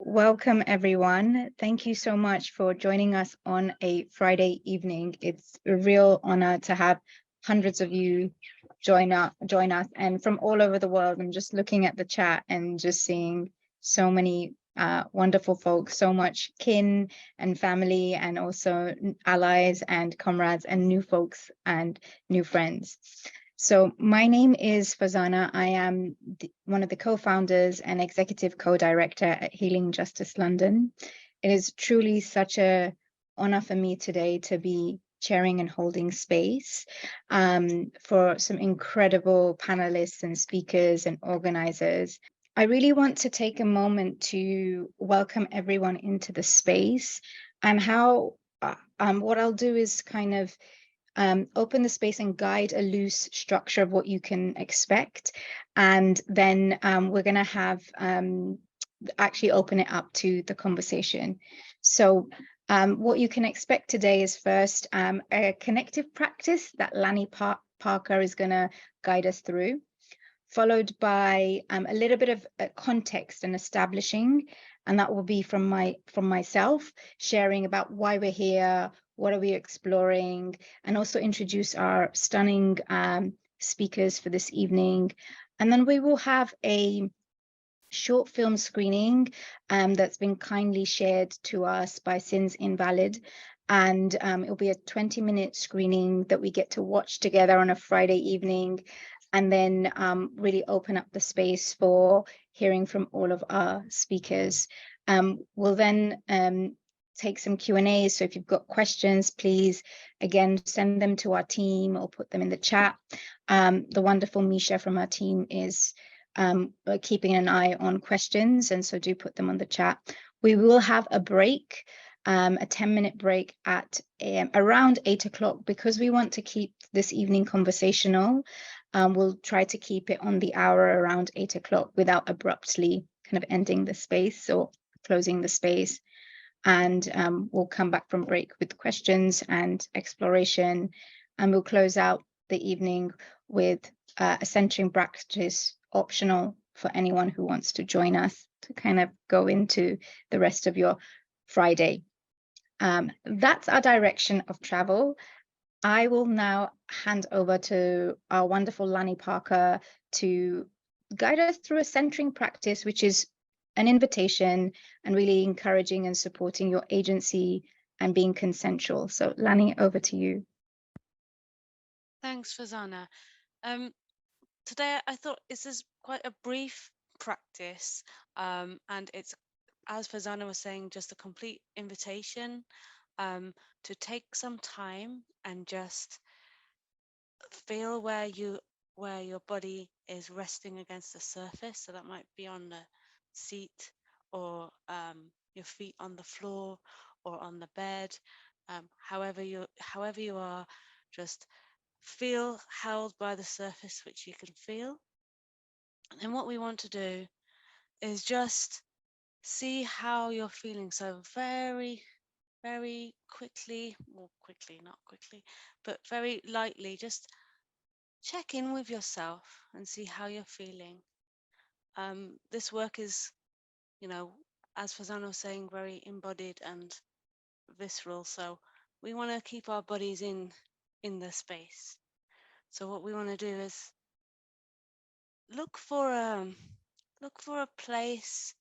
Welcome, everyone. Thank you so much for joining us on a Friday evening. It's a real honor to have hundreds of you join us and from all over the world. I'm just looking at the chat and just seeing so many wonderful folks, so much kin and family, and also allies and comrades and new folks and new friends. So my name is Farzana. I am one of the co-founders and executive co-director at Healing Justice London. It is truly such an honor for me today to be chairing and holding space for some incredible panelists and speakers and organizers. I really want to take a moment to welcome everyone into the space, and what I'll do is kind of open the space and guide a loose structure of what you can expect. And then we're going to have actually open it up to the conversation. So what you can expect today is first a connective practice that Lani Parker is going to guide us through, followed by a little bit of context and establishing, and that will be from myself, sharing about why we're here, what are we exploring, and also introduce our stunning speakers for this evening. And then we will have a short film screening that's been kindly shared to us by Sin's Invalid. And it'll be a 20-minute screening that we get to watch together on a Friday evening, and then really open up the space for hearing from all of our speakers. We'll then take some Q&A. So if you've got questions, please, again, send them to our team or put them in the chat. The wonderful Misha from our team is keeping an eye on questions, and so do put them on the chat. We will have a break, a 10-minute break at around 8 o'clock, because we want to keep this evening conversational. We'll try to keep it on the hour around 8 o'clock without abruptly kind of ending the space or closing the space. And we'll come back from break with questions and exploration, and we'll close out the evening with a centering practice optional for anyone who wants to join us to kind of go into the rest of your Friday. That's our direction of travel. I will now hand over to our wonderful Lani Parker to guide us through a centering practice, which is an invitation and really encouraging and supporting your agency and being consensual. So Lani, over to you. Thanks, Farzana. Today I thought this is quite a brief practice, and it's, as Farzana was saying, just a complete invitation to take some time and just feel where your body is resting against the surface. So that might be on the seat, or your feet on the floor, or on the bed. However you are, just feel held by the surface which you can feel. And what we want to do is just see how you're feeling. So very, very quickly, or quickly, not quickly, but very lightly, just check in with yourself and see how you're feeling. This work is, as Farzana was saying, very embodied and visceral. So we want to keep our bodies in the space. So what we want to do is look for a place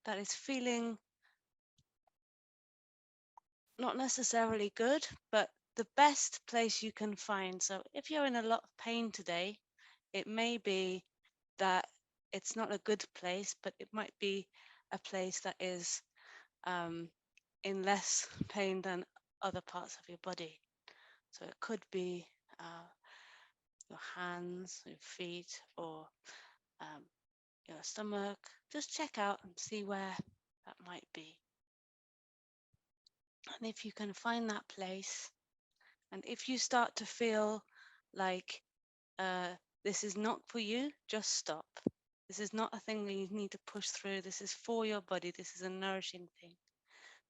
that is feeling not necessarily good, but the best place you can find. So if you're in a lot of pain today, it may be that it's not a good place, but it might be a place that is in less pain than other parts of your body. So it could be your hands, your feet, or your stomach. Just check out and see where that might be. And if you can find that place, and if you start to feel like this is not for you, just stop. This is not a thing that you need to push through. This is for your body. This is a nourishing thing.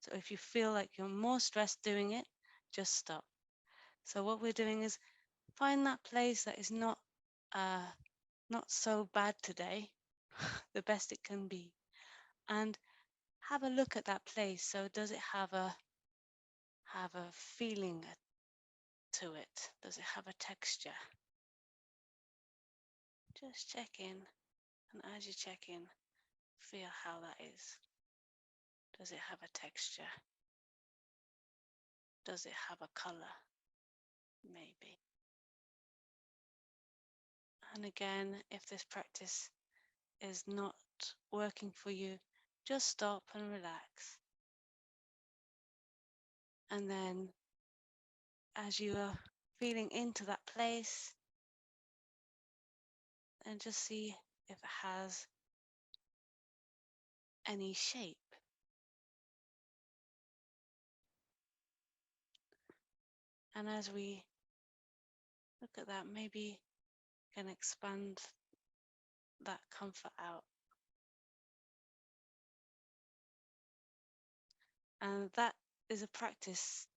So if you feel like you're more stressed doing it, just stop. So what we're doing is find that place that is not so bad today, the best it can be, and have a look at that place. So does it have a feeling to it? Does it have a texture? Just check in, and as you check in, feel how that is. Does it have a texture? Does it have a color? Maybe. And again, if this practice is not working for you, just stop and relax. And then as you are feeling into that place, and just see if it has any shape. And as we look at that, maybe can expand that comfort out. And that is a practice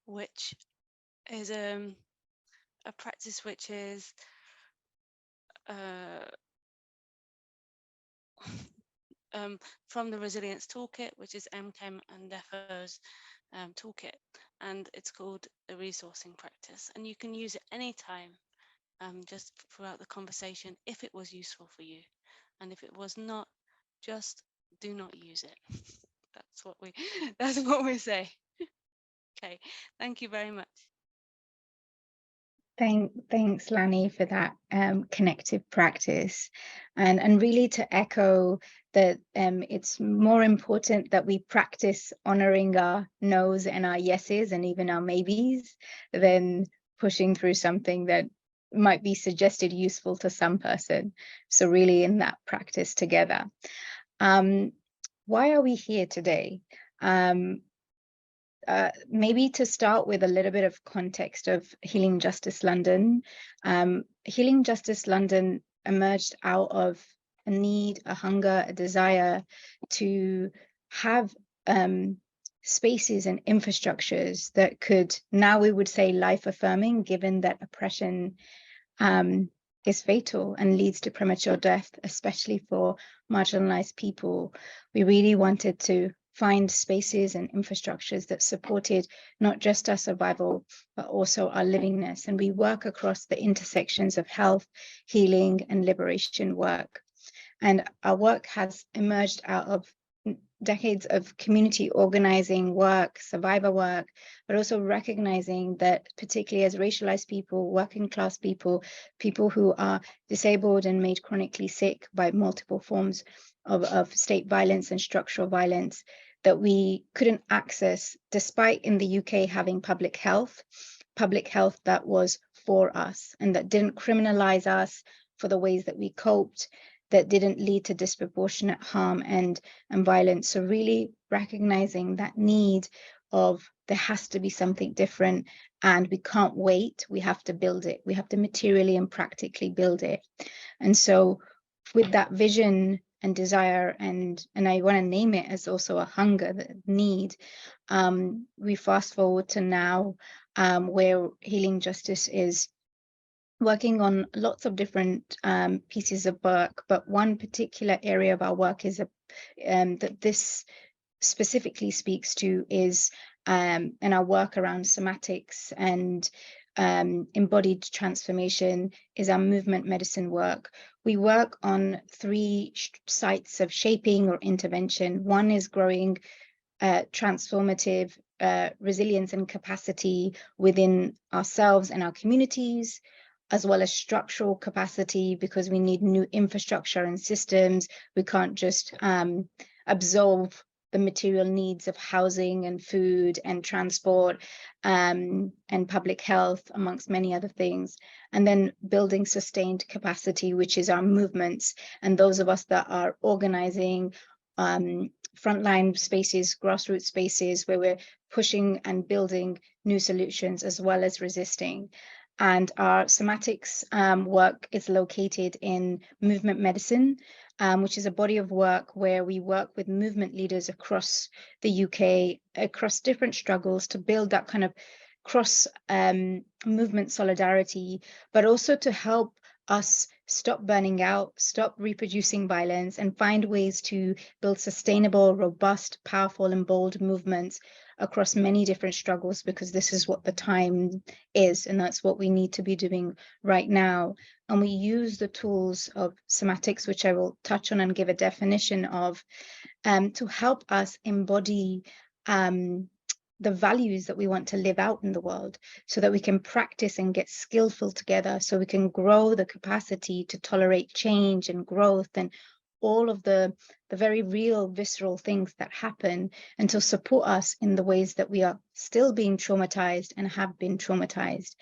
which is a practice which is from the Resilience Toolkit, which is MChem and Defoe's toolkit, and it's called the resourcing practice. And you can use it anytime, just throughout the conversation, if it was useful for you. And if it was not, just do not use it. That's what we say. Okay, thank you very much. Thanks, Lani, for that connective practice, and really to echo that it's more important that we practice honoring our no's and our yeses and even our maybes than pushing through something that might be suggested useful to some person. So really in that practice together. Why are we here today? Maybe to start with a little bit of context of Healing Justice London. Healing Justice London emerged out of a need, a hunger, a desire to have spaces and infrastructures that could, now we would say, life-affirming, given that oppression is fatal and leads to premature death, especially for marginalized people. We really wanted to find spaces and infrastructures that supported not just our survival, but also our livingness. And we work across the intersections of health, healing, and liberation work. And our work has emerged out of decades of community organizing work, survivor work, but also recognizing that particularly as racialized people, working class people, people who are disabled and made chronically sick by multiple forms of state violence and structural violence, that we couldn't access, despite in the UK having public health that was for us and that didn't criminalize us for the ways that we coped, that didn't lead to disproportionate harm and violence. So really recognizing that need of there has to be something different and we can't wait, we have to build it. We have to materially and practically build it. And so with that vision and desire, and I want to name it as also a hunger, the need, we fast forward to now, where Healing Justice is working on lots of different pieces of work, but one particular area of our work is that this specifically speaks to is in our work around somatics and embodied transformation is our movement medicine work. We work on 3 sites of shaping or intervention. One is growing transformative resilience and capacity within ourselves and our communities, as well as structural capacity, because we need new infrastructure and systems. We can't just absolve the material needs of housing and food and transport and public health, amongst many other things. And then building sustained capacity, which is our movements, and those of us that are organizing frontline spaces, grassroots spaces, where we're pushing and building new solutions as well as resisting. And our somatics work is located in movement medicine, which is a body of work where we work with movement leaders across the UK, across different struggles, to build that kind of cross movement solidarity, but also to help us stop burning out, stop reproducing violence, and find ways to build sustainable, robust, powerful, and bold movements across many different struggles, because this is what the time is, and that's what we need to be doing right now. And we use the tools of somatics, which I will touch on and give a definition of, to help us embody the values that we want to live out in the world, so that we can practice and get skillful together, so we can grow the capacity to tolerate change and growth and all of the very real visceral things that happen, and to support us in the ways that we are still being traumatized and have been traumatized.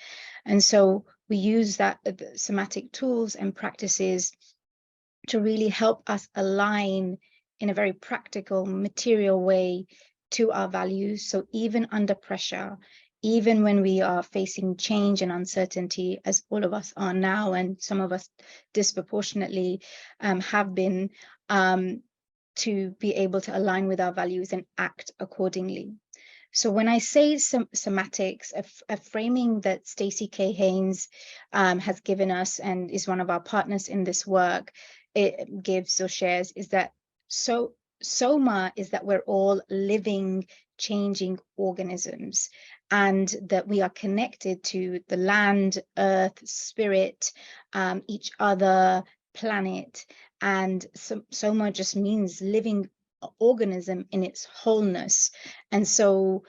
And so we use that somatic tools and practices to really help us align in a very practical, material way to our values. So even under pressure, even when we are facing change and uncertainty, as all of us are now, and some of us disproportionately have been, to be able to align with our values and act accordingly. So when I say somatics, a framing that Stacey K. Haynes has given us and is one of our partners in this work, it gives or shares, is that soma is that we're all living, changing organisms, and that we are connected to the land, earth, spirit, each other, planet. And soma just means living organism in its wholeness. And so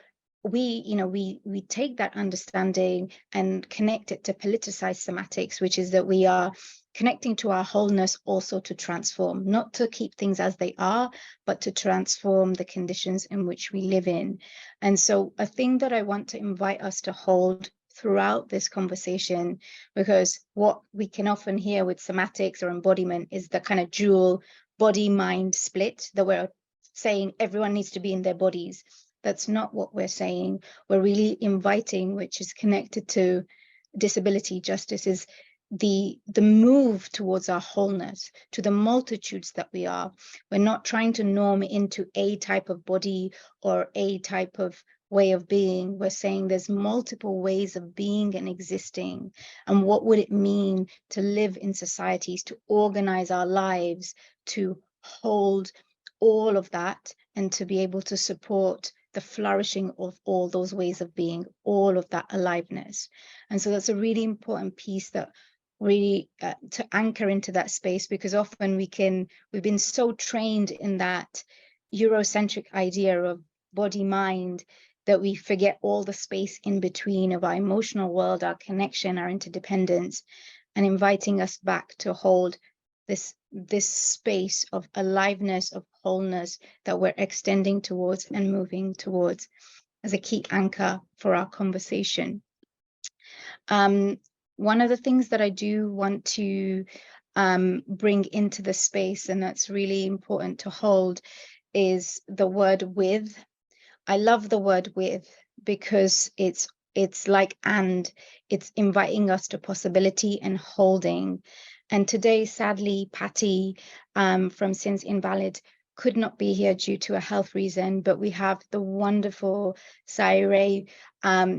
we take that understanding and connect it to politicized somatics, which is that we are connecting to our wholeness also to transform, not to keep things as they are, but to transform the conditions in which we live in. And so a thing that I want to invite us to hold throughout this conversation, because what we can often hear with somatics or embodiment is the kind of dual body-mind split, that we're saying everyone needs to be in their bodies. That's not what we're saying. We're really inviting, which is connected to disability justice, is the move towards our wholeness, to the multitudes that we are. We're not trying to norm into a type of body or a type of way of being. We're saying there's multiple ways of being and existing. And what would it mean to live in societies, to organize our lives, to hold all of that, and to be able to support the flourishing of all those ways of being, all of that aliveness. And so that's a really important piece that really to anchor into that space, because often we've been so trained in that Eurocentric idea of body mind that we forget all the space in between of our emotional world, our connection, our interdependence, and inviting us back to hold this space of aliveness, of wholeness that we're extending towards and moving towards as a key anchor for our conversation. One of the things that I do want to bring into the space, and that's really important to hold, is the word with. I love the word with because it's like, and it's inviting us to possibility and holding. And today, sadly, Patty from Since Invalid could not be here due to a health reason, but we have the wonderful Cyrée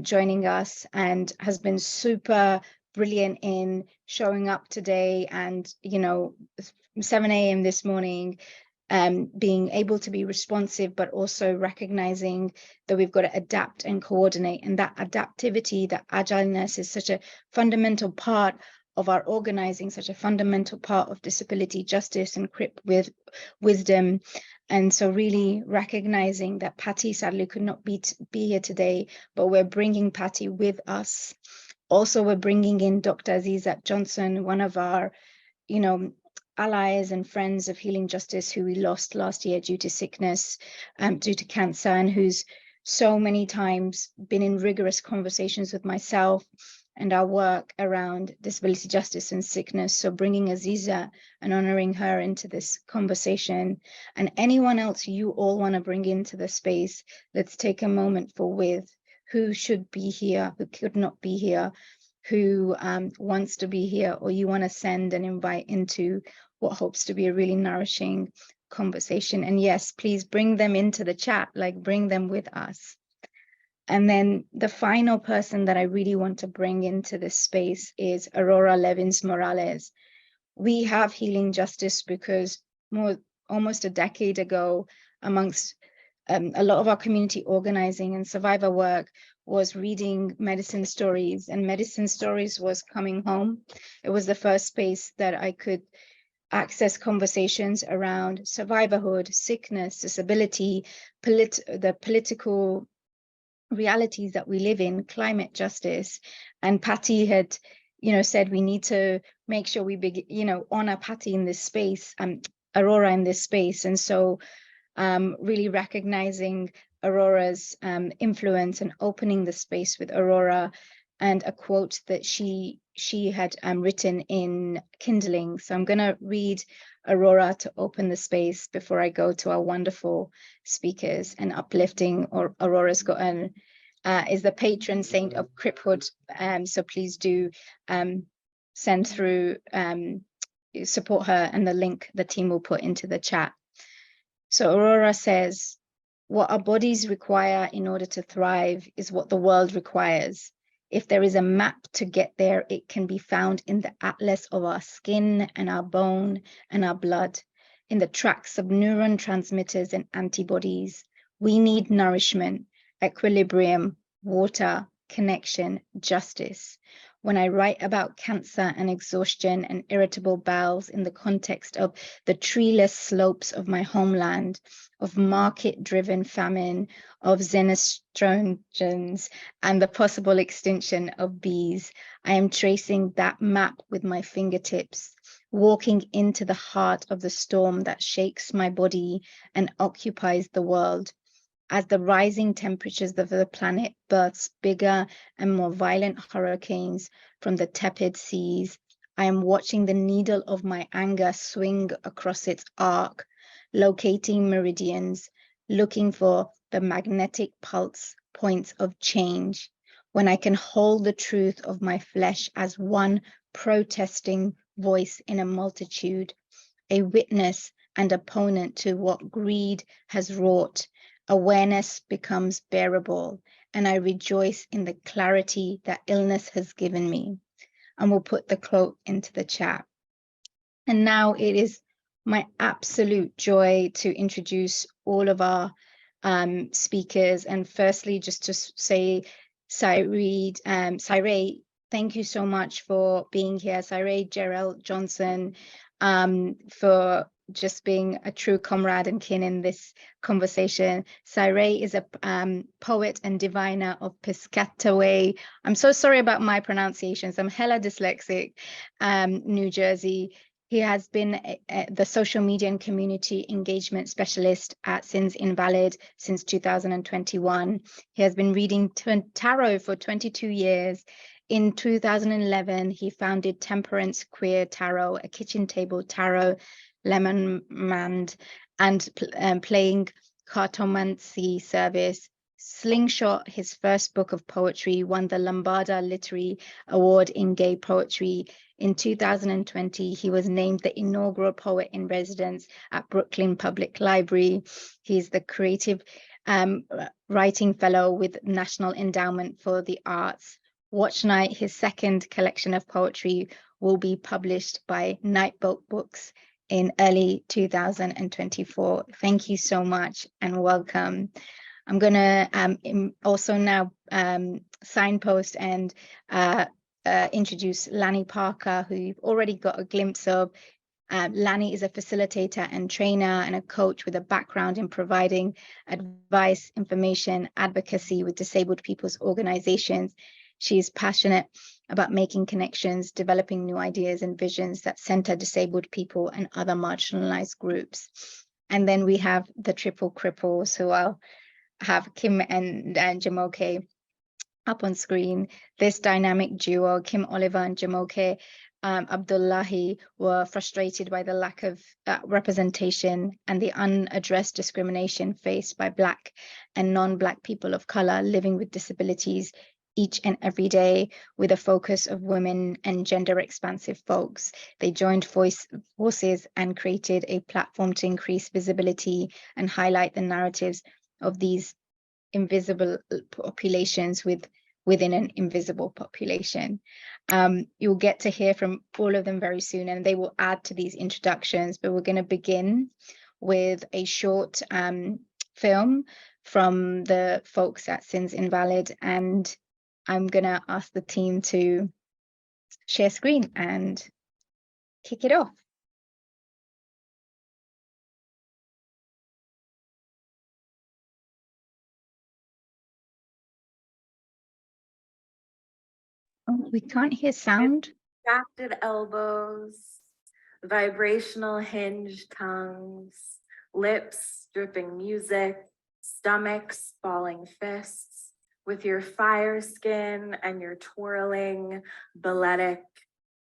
joining us, and has been super brilliant in showing up today, and 7 a.m. this morning, being able to be responsive, but also recognizing that we've got to adapt and coordinate. And that adaptivity, that agileness is such a fundamental part of our organizing, such a fundamental part of disability justice and Cripples with wisdom. And so really recognizing that Patty sadly could not be here today, but we're bringing Patty with us. Also, we're bringing in Dr. Azizat Johnson, one of our, allies and friends of healing justice, who we lost last year due to sickness, due to cancer, and who's so many times been in rigorous conversations with myself and our work around disability justice and sickness. So bringing Aziza and honoring her into this conversation, and anyone else you all want to bring into the space, let's take a moment for with, who should be here, who could not be here, who wants to be here, or you want to send and invite into what hopes to be a really nourishing conversation. And yes, please bring them into the chat, like bring them with us. And then the final person that I really want to bring into this space is Aurora Levins Morales. we have healing justice because almost a decade ago, amongst a lot of our community organizing and survivor work was reading medicine stories, and medicine stories was coming home. It was the first space that I could access conversations around survivorhood, sickness, disability, the political realities that we live in, climate justice. And Patty had, said we need to make sure we honor Patty in this space, Aurora in this space. And so really recognizing Aurora's influence and opening the space with Aurora, and a quote that she had written in Kindling. So I'm going to read Aurora to open the space before I go to our wonderful speakers and uplifting. Or Aurora's got is the patron saint of Cripples. So please do send through, support her, and the link the team will put into the chat. So Aurora says, what our bodies require in order to thrive is what the world requires. If there is a map to get there, it can be found in the atlas of our skin and our bone and our blood, in the tracks of neuron transmitters and antibodies. We need nourishment, equilibrium, water, connection, justice. When I write about cancer and exhaustion and irritable bowels in the context of the treeless slopes of my homeland, of market-driven famine, of xenoestrogens, and the possible extinction of bees, I am tracing that map with my fingertips, walking into the heart of the storm that shakes my body and occupies the world. As the rising temperatures of the planet births bigger and more violent hurricanes from the tepid seas, I am watching the needle of my anger swing across its arc, locating meridians, looking for the magnetic pulse points of change. When I can hold the truth of my flesh as one protesting voice in a multitude, a witness and opponent to what greed has wrought, awareness becomes bearable, and I rejoice in the clarity that illness has given me. And we'll put the quote into the chat. And now it is my absolute joy to introduce all of our speakers. And firstly, just to say, Cyrée, thank you so much for being here. Cyrée, Jarelle, Johnson, for just being a true comrade and kin in this conversation. Cyrée is a poet and diviner of Piscataway. I'm so sorry about my pronunciations. I'm hella dyslexic. New Jersey. He has been the social media and community engagement specialist at Sin's Invalid since 2021. He has been reading tarot for 22 years. In 2011, he founded Temperance Queer Tarot, a kitchen table tarot, lemon mand, and playing cartomancy service. Slingshot, his first book of poetry, won the Lombarda Literary Award in Gay Poetry. In 2020, he was named the inaugural poet in residence at Brooklyn Public Library. He's the creative writing fellow with National Endowment for the Arts. Watch Night, his second collection of poetry, will be published by Nightboat Books in early 2024. Thank you so much and welcome. I'm going to also now signpost and introduce Lani Parker, who you've already got a glimpse of. Lani is a facilitator and trainer and a coach with a background in providing advice, information, advocacy with disabled people's organizations. She is passionate about making connections, developing new ideas and visions that center disabled people and other marginalized groups. And then we have the triple cripples, who I'll have Kim and Jamoke up on screen. This dynamic duo, Kim Oliver and Jamoke Abdullahi, were frustrated by the lack of representation and the unaddressed discrimination faced by Black and non-Black people of color living with disabilities each and every day, with a focus of women and gender expansive folks. They joined forces and created a platform to increase visibility and highlight the narratives of these invisible populations with within an invisible population. You'll get to hear from all of them very soon, and they will add to these introductions, but we're going to begin with a short film from the folks at Sins Invalid, and I'm going to ask the team to share screen and kick it off. Oh, we can't hear sound. Distracted elbows, vibrational hinged tongues, lips dripping music, stomachs balling fists, with your fire skin and your twirling balletic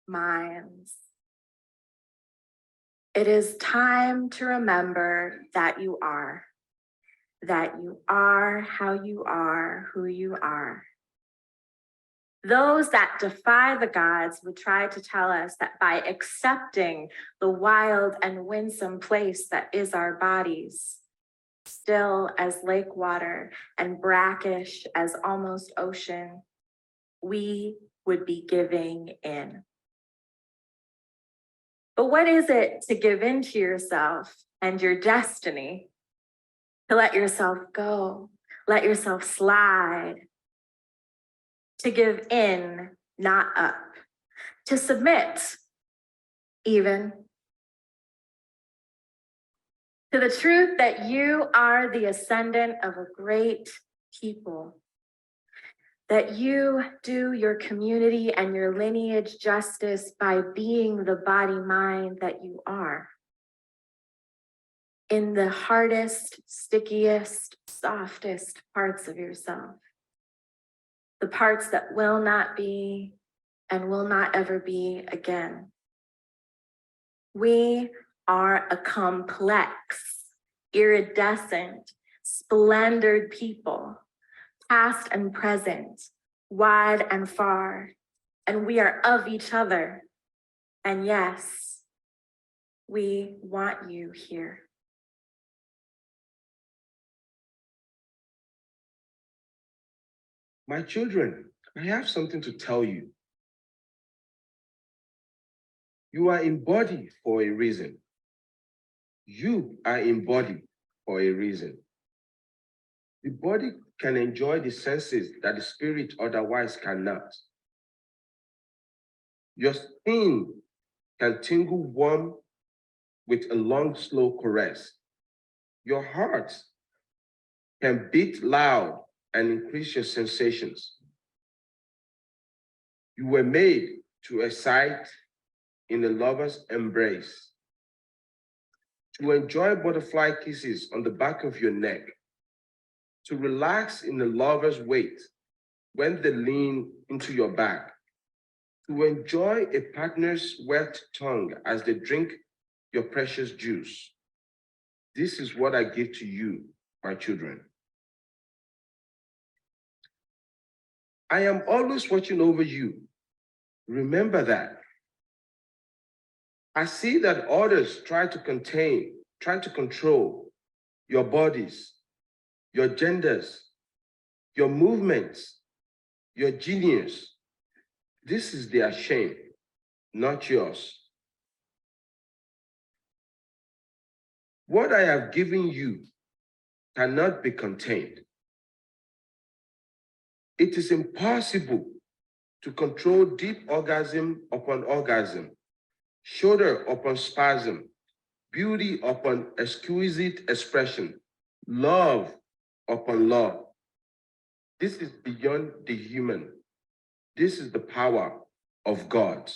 minds. It is time to remember that you are how you are, who you are. Those that defy the gods would try to tell us that by accepting the wild and winsome place that is our bodies, still as lake water and brackish as almost ocean, we would be giving in. But what is it to give in to yourself and your destiny? To let yourself go, let yourself slide, to give in, not up, to submit, even to the truth that you are the ascendant of a great people, that you do your community and your lineage justice by being the body-mind that you are. In the hardest, stickiest, softest parts of yourself. The parts that will not be and will not ever be again. We are a complex, iridescent, splendored people, past and present, wide and far, and we are of each other. And yes, we want you here. My children, I have something to tell you. You are in body for a reason. You are in body for a reason. The body can enjoy the senses that the spirit otherwise cannot. Your skin can tingle warm with a long, slow caress. Your heart can beat loud and increase your sensations. You were made to excite in a lover's embrace, to enjoy butterfly kisses on the back of your neck, to relax in a lover's weight when they lean into your back, to enjoy a partner's wet tongue as they drink your precious juice. This is what I give to you, my children. I am always watching over you. Remember that. I see that others try to control your bodies, your genders, your movements, your genius. This is their shame, not yours. What I have given you cannot be contained. It is impossible to control deep orgasm upon orgasm, shoulder upon spasm, beauty upon exquisite expression, love upon love. This is beyond the human. This is the power of God,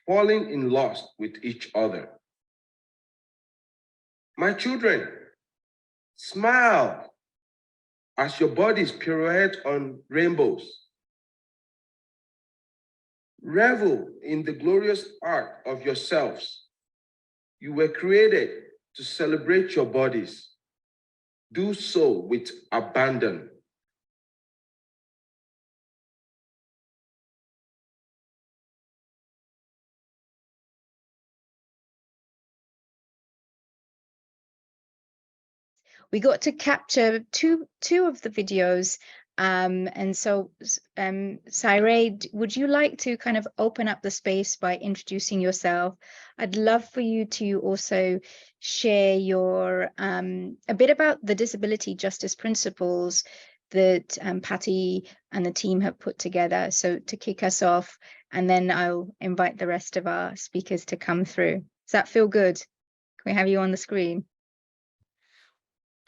falling in lust with each other. My children, smile as your bodies pirouette on rainbows. Revel in the glorious art of yourselves. You were created to celebrate your bodies. Do so with abandon. We got to capture two of the videos And so, Cyrée, would you like to kind of open up the space by introducing yourself? I'd love for you to also share your a bit about the disability justice principles that Patty and the team have put together. So to kick us off, and then I'll invite the rest of our speakers to come through. Does that feel good? Can we have you on the screen?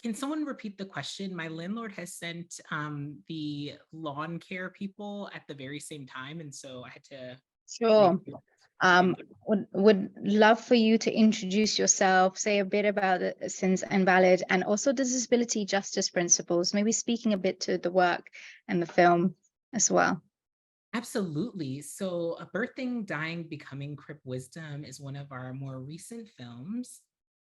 Can someone repeat the question? My landlord has sent the lawn care people at the very same time, and so I had to. Sure. Would love for you to introduce yourself, say a bit about the Since Invalid, and also the disability justice principles, maybe speaking a bit to the work and the film as well. Absolutely. So, Birthing, Dying, Becoming Crip Wisdom is one of our more recent films.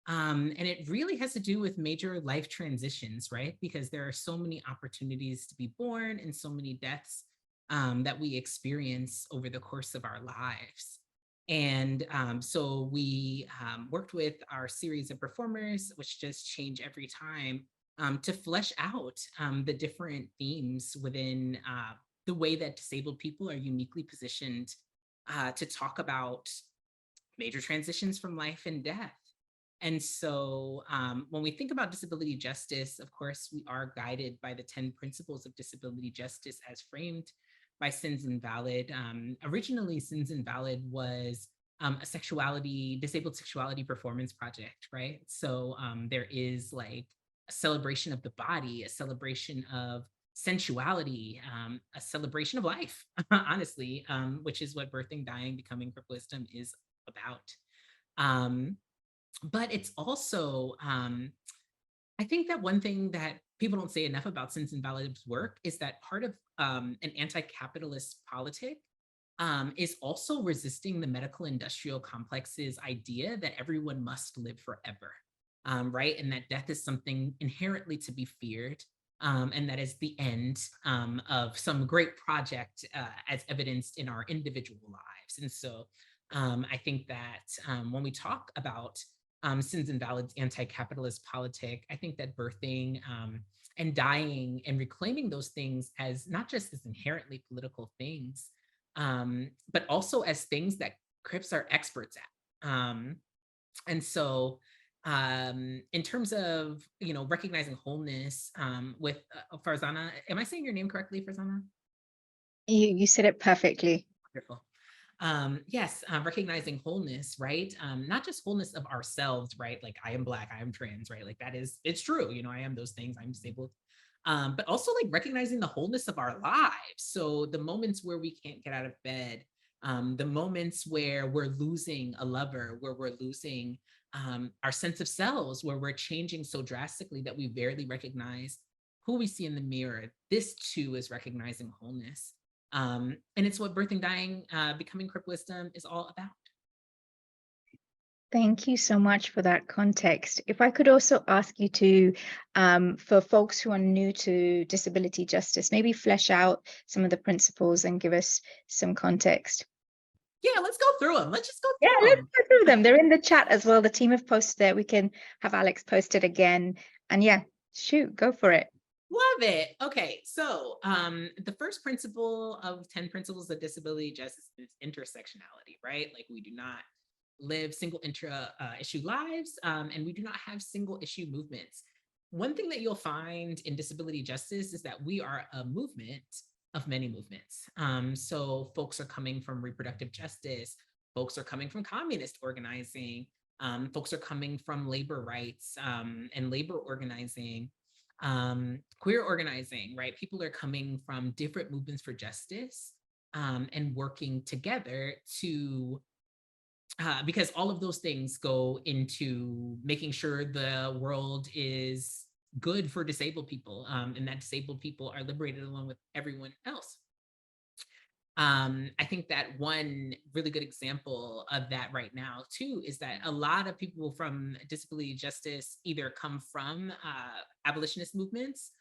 And it really has to do with major life transitions, right? Because there are so many opportunities to be born and so many deaths that we experience over the course of our lives. And so we worked with our series of performers, which just change every time, to flesh out the different themes within the way that disabled people are uniquely positioned to talk about major transitions from life and death. And so when we think about disability justice, of course, we are guided by the 10 principles of disability justice as framed by Since Invalid. Originally, Since Invalid was a disabled sexuality performance project, right? So there is like a celebration of the body, a celebration of sensuality, a celebration of life, honestly, which is what Birthing, Dying, Becoming Crip Wisdom is about. But it's also, I think that one thing that people don't say enough about Since Invalid's work is that part of an anti-capitalist politic is also resisting the medical industrial complex's idea that everyone must live forever, right? And that death is something inherently to be feared, and that is the end of some great project as evidenced in our individual lives. And so I think that when we talk about Since Invalid's anti-capitalist politic, I think that birthing and dying and reclaiming those things as not just as inherently political things, but also as things that Crips are experts at. And so in terms of, recognizing wholeness with Farzana, am I saying your name correctly, Farzana? You said it perfectly. Wonderful. Yes, recognizing wholeness, right? Not just wholeness of ourselves, right? Like I am Black, I am trans, right? Like it's true. I am those things, I'm disabled. But also like recognizing the wholeness of our lives. So the moments where we can't get out of bed, the moments where we're losing a lover, where we're losing our sense of selves, where we're changing so drastically that we barely recognize who we see in the mirror. This too is recognizing wholeness. And it's what Birthing, Dying, Becoming Crip Wisdom is all about. Thank you so much for that context. If I could also ask you to, for folks who are new to disability justice, maybe flesh out some of the principles and give us some context. Yeah, let's go through them. Let's just go Yeah, through let's them. go through them. They're in the chat as well. The team have posted it. We can have Alex post it again. And yeah, shoot, go for it. Love it. Okay, so the first principle of 10 principles of disability justice is intersectionality, right? Like we do not live single issue lives, and we do not have single issue movements. One thing that you'll find in disability justice is that we are a movement of many movements. So folks are coming from reproductive justice, folks are coming from communist organizing, folks are coming from labor rights and labor organizing, queer organizing, right? People are coming from different movements for justice and working together to because all of those things go into making sure the world is good for disabled people, and that disabled people are liberated along with everyone else. I think that one really good example of that right now too is that a lot of people from disability justice either come from abolitionist movements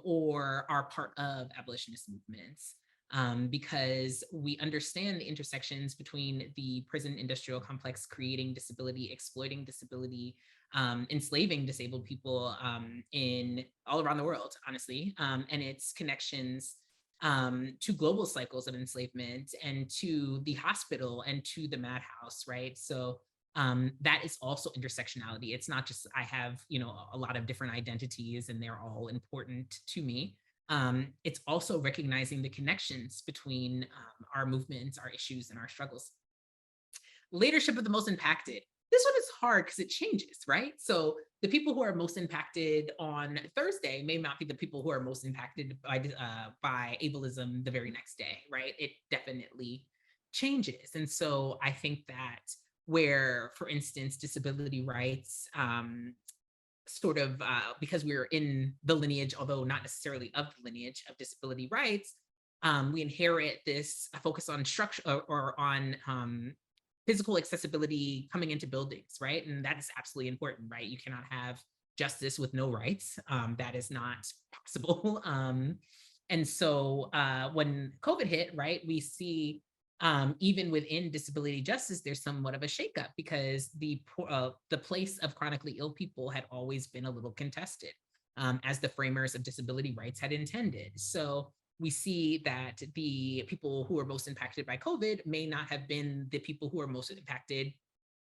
or are part of abolitionist movements. because we understand the intersections between the prison industrial complex creating disability, exploiting disability, enslaving disabled people in all around the world, honestly, and its connections to global cycles of enslavement and to the hospital and to the madhouse, right? So that is also intersectionality. It's not just I have, a lot of different identities and they're all important to me. It's also recognizing the connections between our movements, our issues, and our struggles. Leadership of the most impacted. This one is hard because it changes, right? So the people who are most impacted on Thursday may not be the people who are most impacted by ableism the very next day, right? It definitely changes. And so I think that where, for instance, disability rights, because we're in the lineage, although not necessarily of the lineage of disability rights, we inherit this focus on structure or on physical accessibility coming into buildings, right? And that is absolutely important, right? You cannot have justice with no rights. That is not possible. And so when COVID hit, right, we see even within disability justice, there's somewhat of a shakeup because the place of chronically ill people had always been a little contested, as the framers of disability rights had intended. So we see that the people who are most impacted by COVID may not have been the people who are most impacted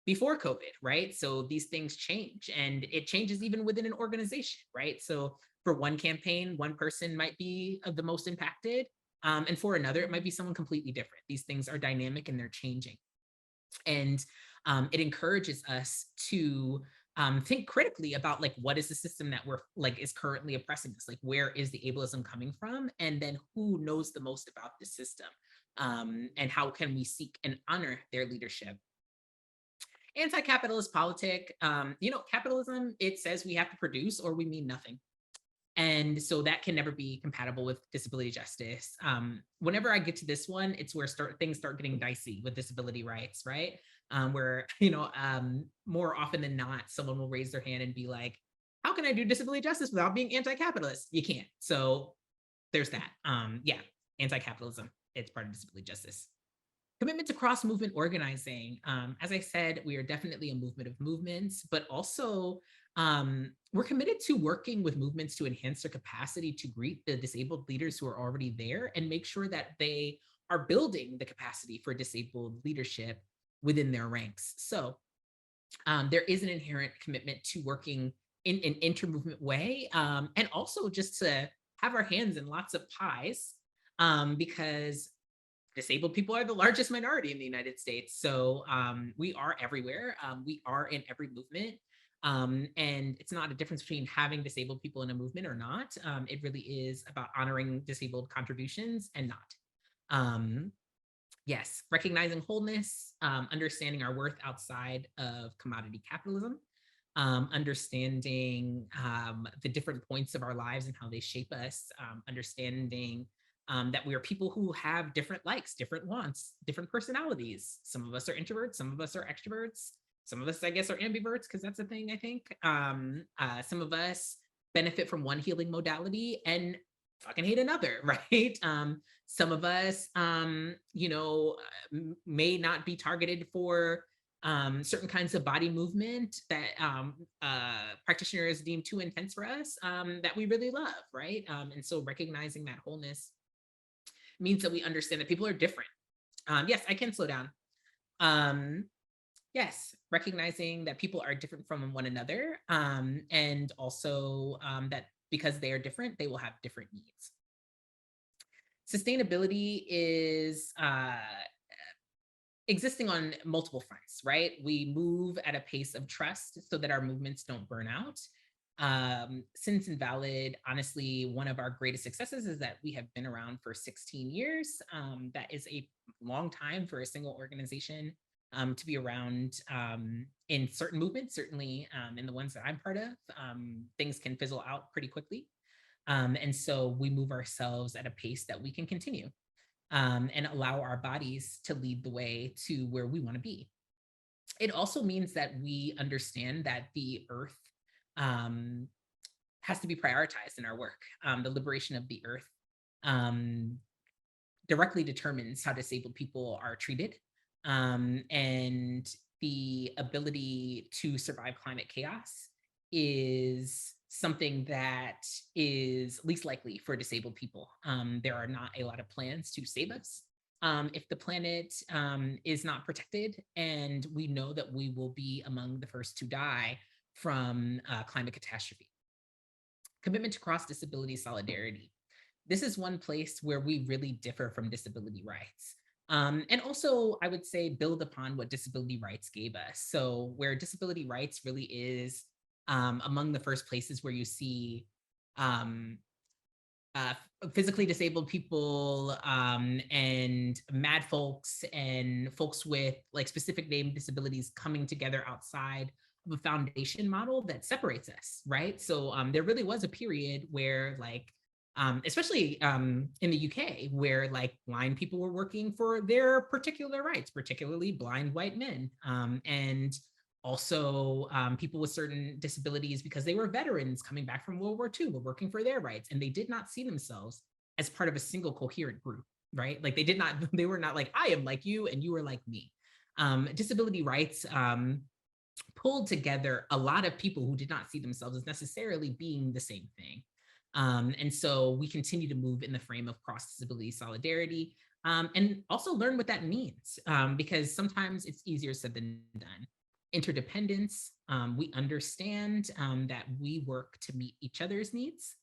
before COVID, right? So these things change, and it changes even within an organization, right? So for one campaign, one person might be the most impacted, and for another, it might be someone completely different. These things are dynamic and they're changing. And it encourages us to think critically about like, what is the system that we're like is currently oppressing us? Like, where is the ableism coming from? And then who knows the most about the system? And how can we seek and honor their leadership? Anti-capitalist politic, capitalism, it says we have to produce or we mean nothing. And so that can never be compatible with disability justice. Whenever I get to this one, it's where things start getting dicey with disability rights, right? Where, more often than not, someone will raise their hand and be like, how can I do disability justice without being anti-capitalist? You can't. So there's that. Anti-capitalism, it's part of disability justice. Commitment to cross-movement organizing. As I said, we are definitely a movement of movements, but also we're committed to working with movements to enhance their capacity to greet the disabled leaders who are already there and make sure that they are building the capacity for disabled leadership within their ranks. So there is an inherent commitment to working in an inter-movement way, and also just to have our hands in lots of pies, because disabled people are the largest minority in the United States. So we are everywhere. We are in every movement. And it's not a difference between having disabled people in a movement or not. It really is about honoring disabled contributions and not. Yes, recognizing wholeness, understanding our worth outside of commodity capitalism, understanding the different points of our lives and how they shape us, understanding that we are people who have different likes, different wants, different personalities. Some of us are introverts, some of us are extroverts. Some of us, I guess, are ambiverts because that's a thing, I think. Some of us benefit from one healing modality and fucking hate another, right? Some of us, may not be targeted for certain kinds of body movement that practitioners deem too intense for us, that we really love, right? And so recognizing that wholeness means that we understand that people are different. Yes, I can slow down. Yes, recognizing that people are different from one another, and also that because they are different, they will have different needs. Sustainability is existing on multiple fronts, right? We move at a pace of trust so that our movements don't burn out. Since Invalid, honestly, one of our greatest successes is that we have been around for 16 years. That is a long time for a single organization to be around in certain movements, certainly in the ones that I'm part of. Things can fizzle out pretty quickly. And so we move ourselves at a pace that we can continue and allow our bodies to lead the way to where we want to be. It also means that we understand that the earth has to be prioritized in our work. The liberation of the earth directly determines how disabled people are treated. And the ability to survive climate chaos is something that is least likely for disabled people. There are not a lot of plans to save us. If the planet is not protected, and we know that we will be among the first to die from climate catastrophe. Commitment to cross-disability solidarity. This is one place where we really differ from disability rights. And also, I would say, build upon what disability rights gave us. So where disability rights really is among the first places where you see uh, physically disabled people and mad folks and folks with like specific named disabilities coming together outside of a foundation model that separates us, right? So there really was a period where like, especially in the UK, where like blind people were working for their particular rights, particularly blind white men. And also people with certain disabilities, because they were veterans coming back from World War II, were working for their rights, and they did not see themselves as part of a single coherent group, right? Like they were not like, I am like you and you are like me. Disability rights pulled together a lot of people who did not see themselves as necessarily being the same thing. And so we continue to move in the frame of cross-disability solidarity, and also learn what that means, because sometimes it's easier said than done. Interdependence, we understand that we work to meet each other's needs.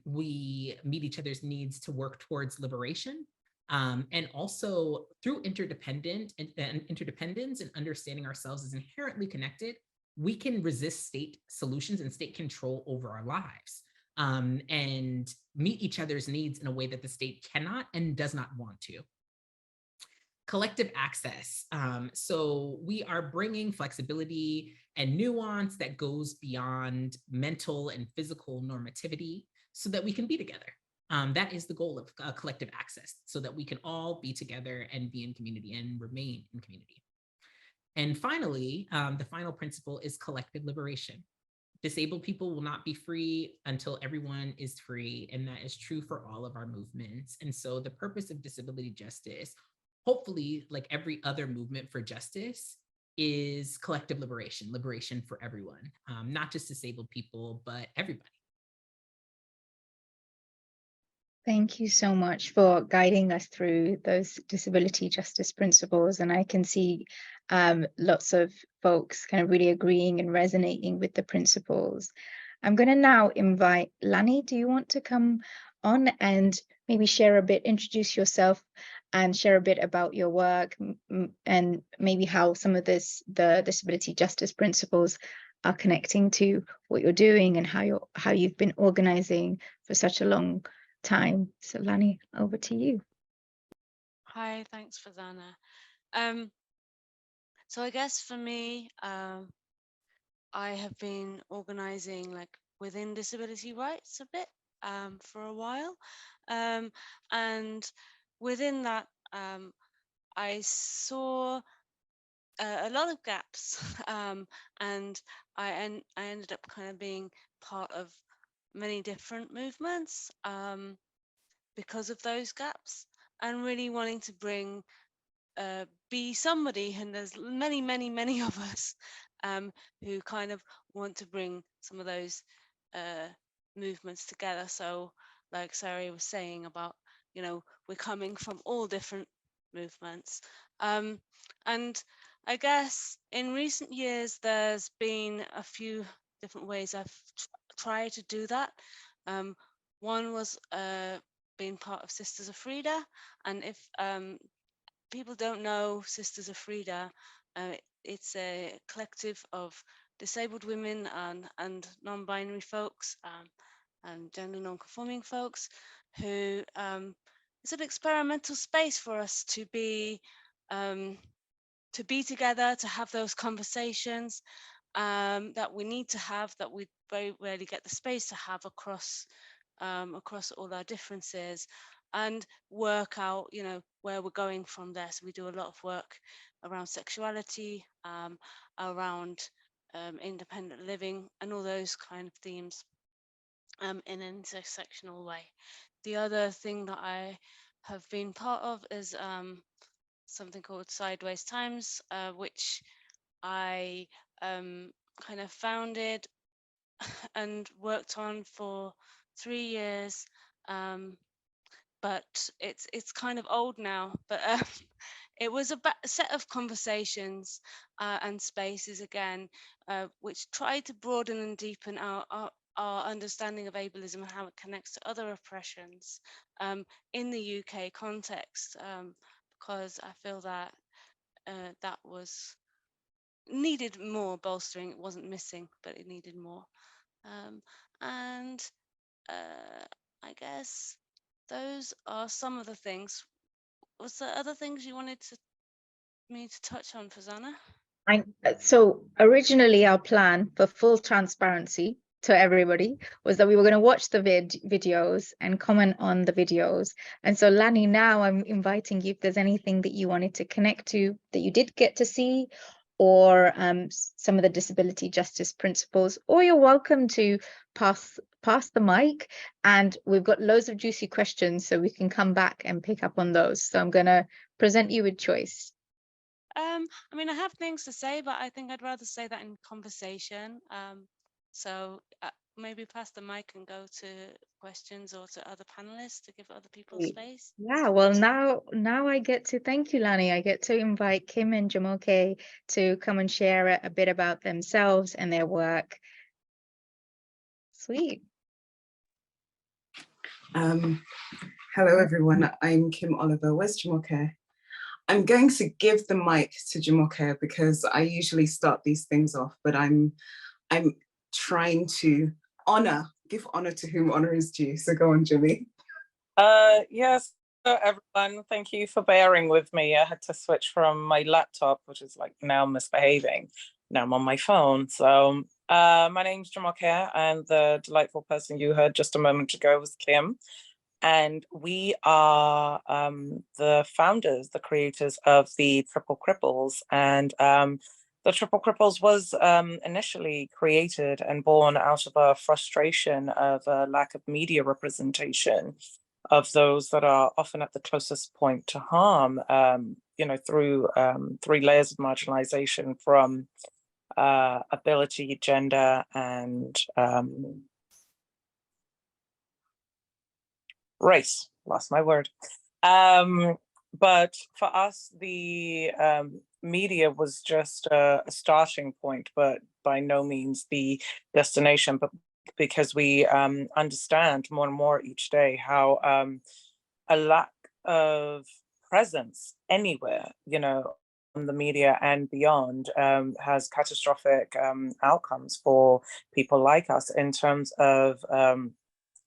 We meet each other's needs to work towards liberation. And also through interdependence and understanding ourselves as inherently connected, we can resist state solutions and state control over our lives, and meet each other's needs in a way that the state cannot and does not want to. Collective access. So we are bringing flexibility and nuance that goes beyond mental and physical normativity so that we can be together. That is the goal of collective access, so that we can all be together and be in community and remain in community. And finally, the final principle is collective liberation. Disabled people will not be free until everyone is free, and that is true for all of our movements. And so the purpose of disability justice, hopefully, like every other movement for justice, is collective liberation, liberation for everyone, not just disabled people, but everybody. Thank you so much for guiding us through those disability justice principles. And I can see lots of folks kind of really agreeing and resonating with the principles. I'm going to now invite Lani. Do you want to come on and maybe share a bit, introduce yourself and share a bit about your work, and maybe how some of the disability justice principles are connecting to what you're doing and how you've been organizing for such a long time. So Lani, over to you. Hi, thanks, Farzana. So I guess for me, I have been organizing like within disability rights a bit for a while. And within that, I saw a lot of gaps, and I ended up kind of being part of many different movements because of those gaps, and really wanting to be somebody, and there's many of us who kind of want to bring some of those movements together. So like Cyrée was saying about, we're coming from all different movements, and I guess in recent years there's been a few different ways I've tried to do that. One was being part of Sisters of Frida, and if people don't know Sisters of Frida, it's a collective of disabled women and non-binary folks, and gender non-conforming folks, who it's an experimental space for us to be together, to have those conversations that we need to have, that we very rarely get the space to have across all our differences, and work out, where we're going from there. So we do a lot of work around sexuality, around independent living, and all those kind of themes in an intersectional way. The other thing that I have been part of is something called Sideways Times, which I kind of founded and worked on for 3 years. But it's kind of old now. But it was a set of conversations and spaces again, which tried to broaden and deepen our understanding of ableism and how it connects to other oppressions in the UK context, because I feel that that was needed more bolstering. It wasn't missing, but it needed more. And I guess those are some of the things. Was there other things you wanted me to touch on, Farzana? So originally our plan, for full transparency to everybody, was that we were going to watch the videos and comment on the videos. And so Lani, now I'm inviting you, if there's anything that you wanted to connect to that you did get to see, or some of the disability justice principles, or you're welcome to pass the mic, and we've got loads of juicy questions so we can come back and pick up on those. So I'm going to present you with choice. I mean, I have things to say, but I think I'd rather say that in conversation. So maybe pass the mic and go to questions or to other panelists to give other people space. Yeah, well, now I get to thank you, Lani. I get to invite Kim and Jumoke to come and share a bit about themselves and their work. Sweet. Hello, everyone. I'm Kim Oliver. Where's Jumoke? I'm going to give the mic to Jumoke because I usually start these things off, but I'm trying to give honor to whom honor is due. So go on, Jimmy. Yes, everyone, thank you for bearing with me. I had to switch from my laptop, which is like now misbehaving. Now I'm on my phone. So my name's Jumoke, and the delightful person you heard just a moment ago was Kim. And we are the founders, the creators of the Cripples. And the Cripples was initially created and born out of a frustration of a lack of media representation of those that are often at the closest point to harm, through 3 layers of marginalization from ability, gender, and race. Lost my word. But for us, the media was just a starting point, but by no means the destination. But because we understand more and more each day how a lack of presence anywhere, on the media and beyond, has catastrophic outcomes for people like us in terms of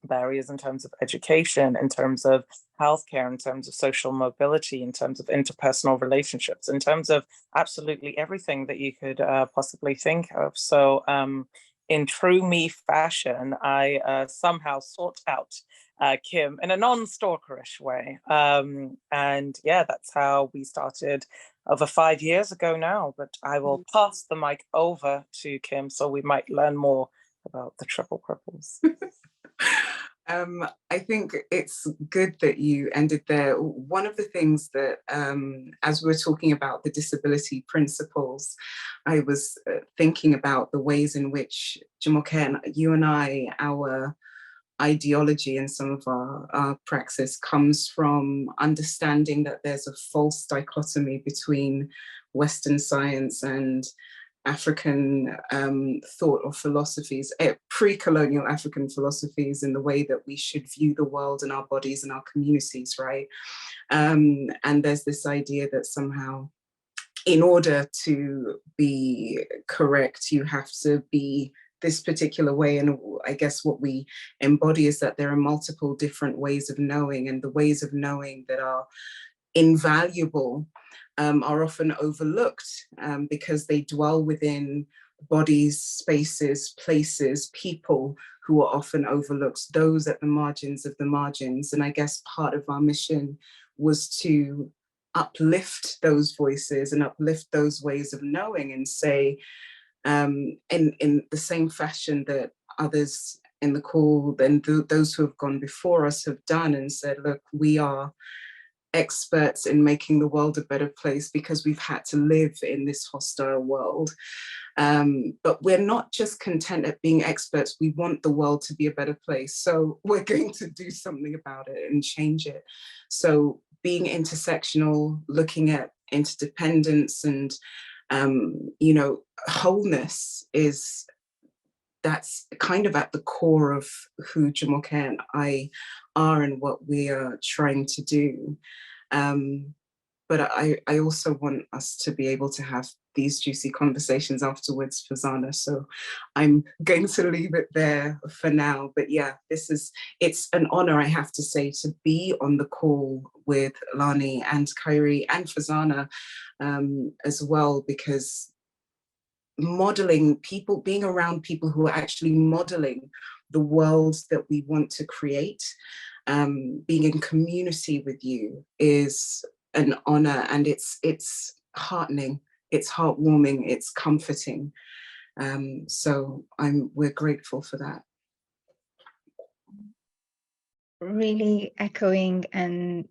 barriers, in terms of education, in terms of healthcare, in terms of social mobility, in terms of interpersonal relationships, in terms of absolutely everything that you could possibly think of. So in true me fashion, I somehow sought out Kim in a non-stalkerish way. And yeah, that's how we started over 5 years ago now. But I will pass the mic over to Kim so we might learn more about the Cripples. I think it's good that you ended there. One of the things that, as we were talking about the disability principles, I was thinking about the ways in which Jumoke and you and I, our ideology and some of our praxis comes from understanding that there's a false dichotomy between Western science and African thought or philosophies, pre-colonial African philosophies, in the way that we should view the world and our bodies and our communities, right? And there's this idea that somehow, in order to be correct, you have to be this particular way. And I guess what we embody is that there are multiple different ways of knowing, and the ways of knowing that are invaluable are often overlooked because they dwell within bodies, spaces, places, people who are often overlooked, those at the margins of the margins. And I guess part of our mission was to uplift those voices and uplift those ways of knowing, and say, in the same fashion that others in the call and those who have gone before us have done, and said, look, we are experts in making the world a better place because we've had to live in this hostile world. But we're not just content at being experts. We want the world to be a better place. So we're going to do something about it and change it. So being intersectional, looking at interdependence and, you know, wholeness that's kind of at the core of who Jumoke and I are and what we are trying to do. But I also want us to be able to have these juicy conversations afterwards, Farzana. So I'm going to leave it there for now. But yeah, it's an honor, I have to say, to be on the call with Lani and Cyrée and Farzana as well, because modeling people, being around people who are actually modeling the worlds that we want to create, being in community with you is an honor, and it's heartening, it's heartwarming, it's comforting. So we're grateful for that. Really echoing and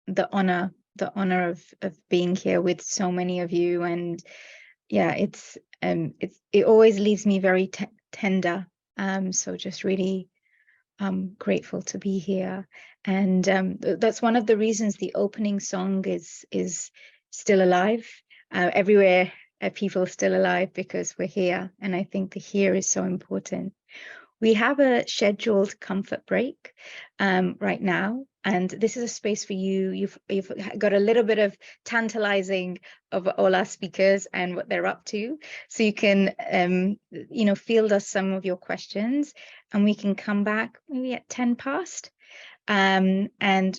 the honor of being here with so many of you. And yeah, it always leaves me very tender. So just really grateful to be here. And that's one of the reasons the opening song is still alive. Everywhere people are still alive, because we're here. And I think the here is so important. We have a scheduled comfort break right now, and this is a space for you. You've got a little bit of tantalizing of all our speakers and what they're up to, so you can you know, field us some of your questions, and we can come back maybe at 10 past and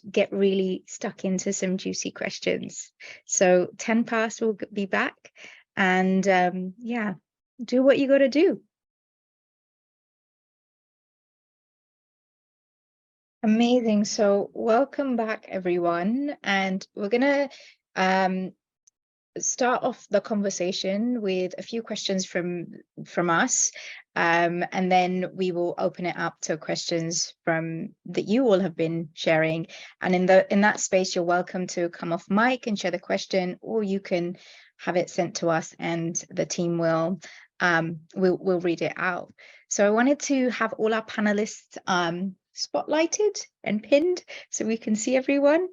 get really stuck into some juicy questions. So 10 past we'll be back, and yeah, do what you got to do. Amazing. So welcome back, everyone. And we're going to start off the conversation with a few questions from us. And then we will open it up to questions that you all have been sharing. And in that space, you're welcome to come off mic and share the question, or you can have it sent to us and the team will read it out. So I wanted to have all our panelists spotlighted and pinned so we can see everyone.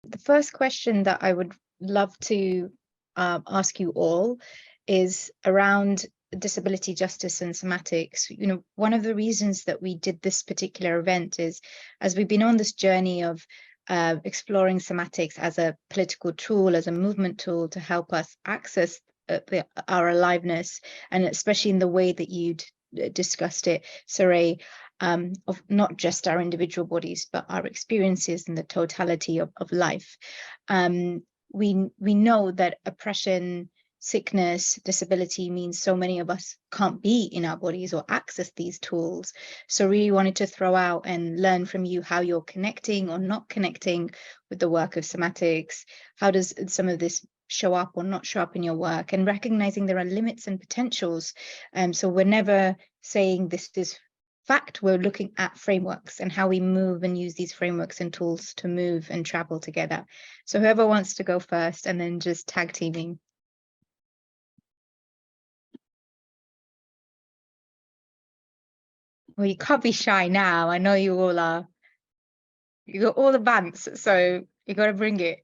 The first question that I would love to ask you all is around disability justice and somatics. You know, one of the reasons that we did this particular event is, as we've been on this journey of exploring somatics as a political tool, as a movement tool to help us access our aliveness, and especially in the way that you'd discussed it, Cyrée, of not just our individual bodies, but our experiences and the totality of life. We know that oppression, sickness, disability means so many of us can't be in our bodies or access these tools. So really wanted to throw out and learn from you how you're connecting or not connecting with the work of somatics. How does some of this show up or not show up in your work, and recognizing there are limits and potentials. So we're never saying this is fact, we're looking at frameworks and how we move and use these frameworks and tools to move and travel together. So whoever wants to go first, and then just tag teaming. Well, you can't be shy now. I know you all are. You got all the bands, so you got to bring it.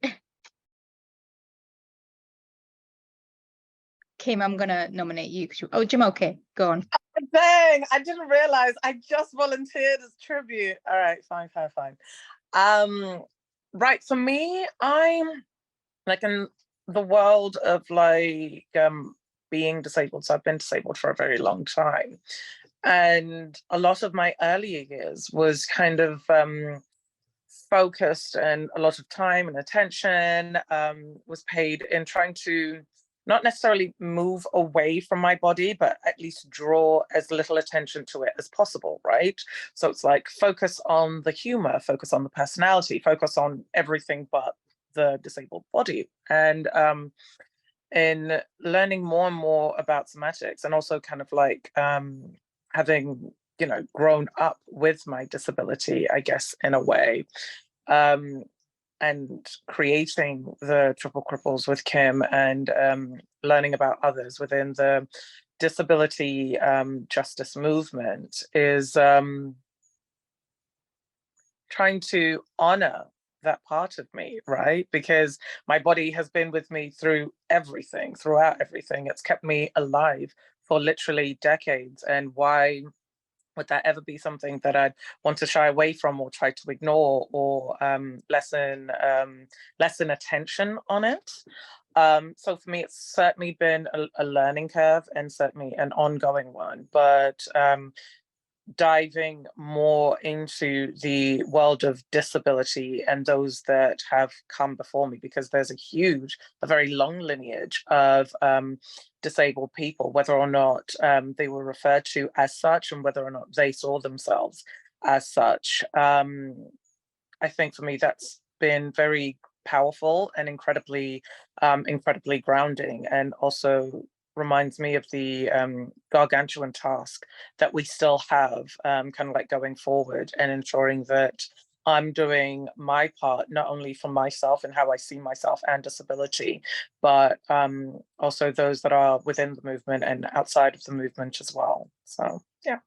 Kim, I'm gonna nominate you. Oh, Jumoke, go on. Dang, I didn't realize I just volunteered as tribute. All right, fine. Right, for me, I'm like in the world of like being disabled. So I've been disabled for a very long time. And a lot of my earlier years was kind of focused, and a lot of time and attention was paid in trying to not necessarily move away from my body, but at least draw as little attention to it as possible, right? So it's like focus on the humor, focus on the personality, focus on everything but the disabled body. And in learning more and more about somatics, and also kind of like having, you know, grown up with my disability, I guess, in a way, and creating the Triple Cripples with Kim, and learning about others within the disability justice movement is trying to honor that part of me, right? Because my body has been with me through everything, throughout everything. It's kept me alive for literally decades. And why would that ever be something that I'd want to shy away from or try to ignore or lessen attention on it? So for me, it's certainly been a learning curve, and certainly an ongoing one. But diving more into the world of disability and those that have come before me, because there's a very long lineage of disabled people, whether or not they were referred to as such and whether or not they saw themselves as such. I think for me, that's been very powerful and incredibly grounding, and also reminds me of the gargantuan task that we still have, kind of like going forward and ensuring that I'm doing my part, not only for myself and how I see myself and disability, but also those that are within the movement and outside of the movement as well. So, yeah.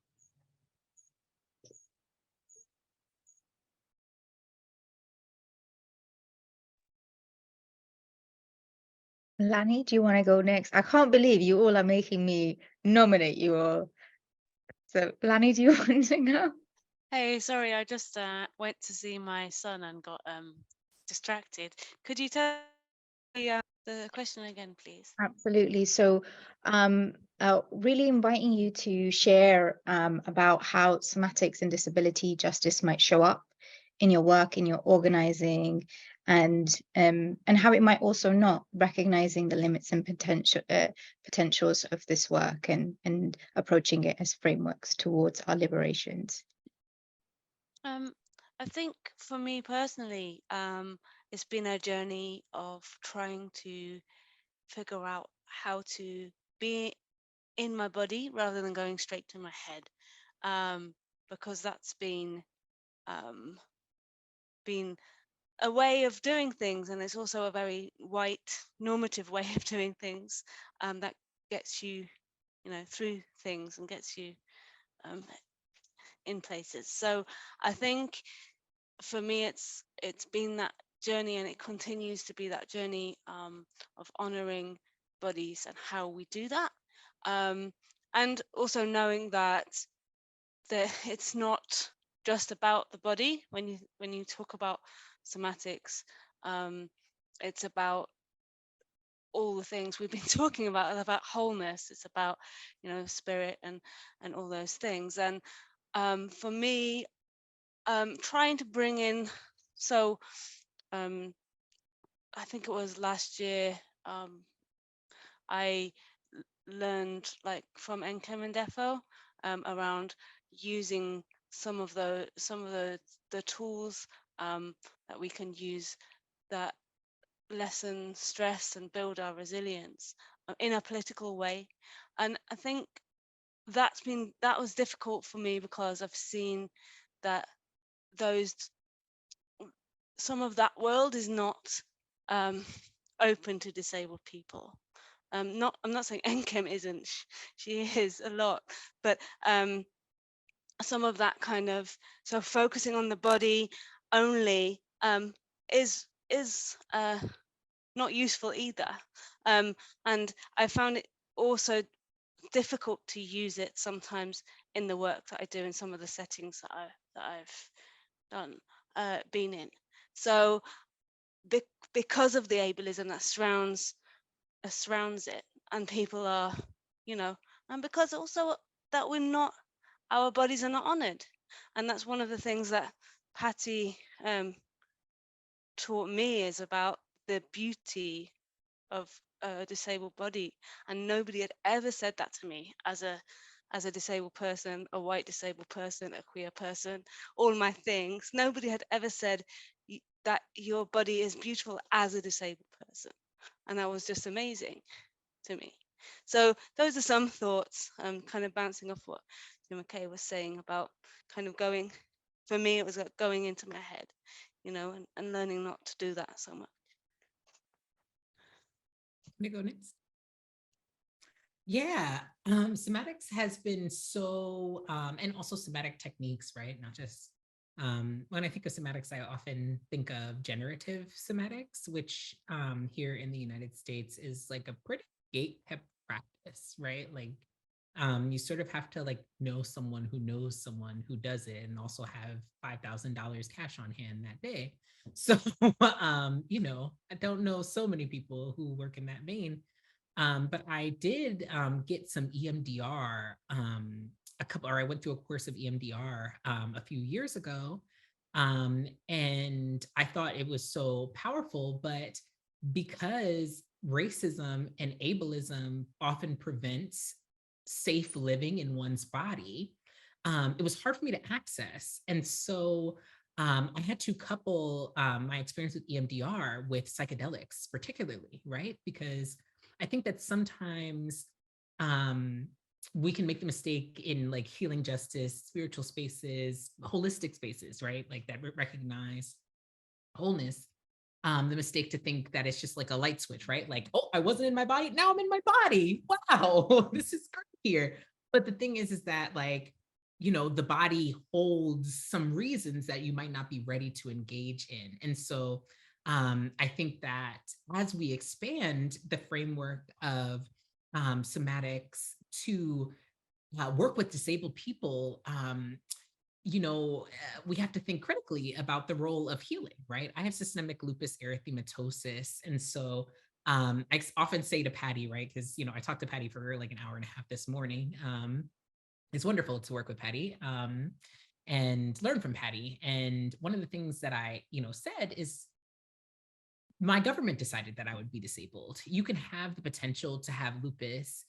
Lani, do you want to go next? I can't believe you all are making me nominate you all. So, Lani, do you want to go? Hey, sorry, I just went to see my son and got distracted. Could you tell me the question again, please? Absolutely. So, really inviting you to share about how somatics and disability justice might show up in your work, in your organizing, and how it might also not, recognizing the limits and potentials of this work, and approaching it as frameworks towards our liberations. I think for me personally, it's been a journey of trying to figure out how to be in my body rather than going straight to my head, because that's been a way of doing things, and it's also a very white normative way of doing things, that gets you, through things and gets you in places. So I think for me, it's been that journey, and it continues to be that journey of honoring bodies and how we do that, and also knowing that it's not just about the body. When you talk about somatics, it's about all the things we've been talking about wholeness. It's about spirit and all those things. And for me, trying to bring in, so I think it was last year, I learned, like, from Enkem and Defo, around using some of the tools that we can use that lessen stress and build our resilience in a political way. And I think that was difficult for me, because I've seen that some of that world is not open to disabled people. I'm not saying Enkem isn't, she is a lot, but some of that kind of, so focusing on the body only is not useful either. And I found it also difficult to use it sometimes in the work that I do, in some of the settings that I've been in. So because of the ableism that surrounds it, and people are, and because also that our bodies are not honored. And that's one of the things that Patty taught me, is about the beauty of a disabled body. And nobody had ever said that to me as a disabled person, a white disabled person, a queer person, all my things. Nobody had ever said that your body is beautiful as a disabled person. And that was just amazing to me. So those are some thoughts, kind of bouncing off what McKay was saying about kind of going, for me, it was like going into my head, you know, and learning not to do that so much. Can I go next? Yeah, somatics has been so, and also somatic techniques, right? Not just, when I think of somatics, I often think of generative somatics, which here in the United States is like a pretty gatekept practice, right? Like, you sort of have to like know someone who knows someone who does it, and also have $5,000 cash on hand that day. So, you know, I don't know so many people who work in that vein. But I did get some EMDR I went through a course of EMDR a few years ago. And I thought it was so powerful, but because racism and ableism often prevents safe living in one's body, it was hard for me to access. And so I had to couple my experience with EMDR with psychedelics, particularly, right? Because I think that sometimes we can make the mistake in like healing justice, spiritual spaces, holistic spaces, right? Like that recognize wholeness. The mistake to think that it's just like a light switch, right? Like, oh, I wasn't in my body, now I'm in my body. Wow, this is great here. But the thing is that like, you know, the body holds some reasons that you might not be ready to engage in. And so I think that as we expand the framework of somatics to work with disabled people, you know, we have to think critically about the role of healing, right? I have systemic lupus erythematosus. And so I often say to Patty, right, because, you know, I talked to Patty for like an hour and a half this morning. It's wonderful to work with Patty and learn from Patty. And one of the things that I, you know, said is, my government decided that I would be disabled. You can have the potential to have lupus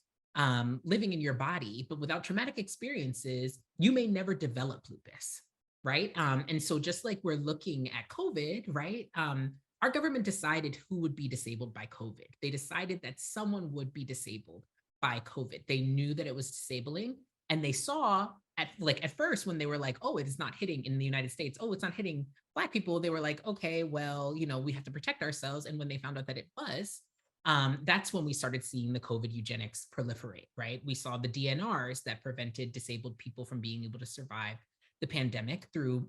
living in your body, but without traumatic experiences, you may never develop lupus, right? And so just like we're looking at COVID, right? Our government decided who would be disabled by COVID. They decided that someone would be disabled by COVID. They knew that it was disabling, and they saw at first when they were like, oh, it is not hitting in the United States. Oh, it's not hitting Black people. They were like, okay, well, you know, we have to protect ourselves. And when they found out that it was, that's when we started seeing the COVID eugenics proliferate, right? We saw the DNRs that prevented disabled people from being able to survive the pandemic through,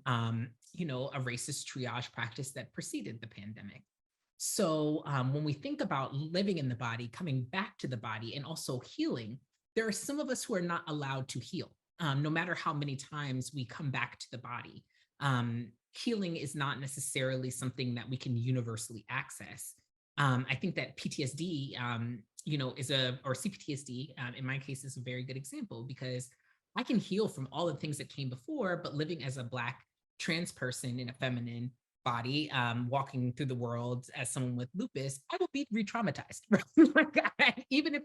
you know, a racist triage practice that preceded the pandemic. So when we think about living in the body, coming back to the body, and also healing, there are some of us who are not allowed to heal, no matter how many times we come back to the body. Healing is not necessarily something that we can universally access. I think that PTSD, you know, or CPTSD, in my case, is a very good example, because I can heal from all the things that came before, but living as a Black trans person in a feminine body, walking through the world as someone with lupus, I will be re-traumatized. even if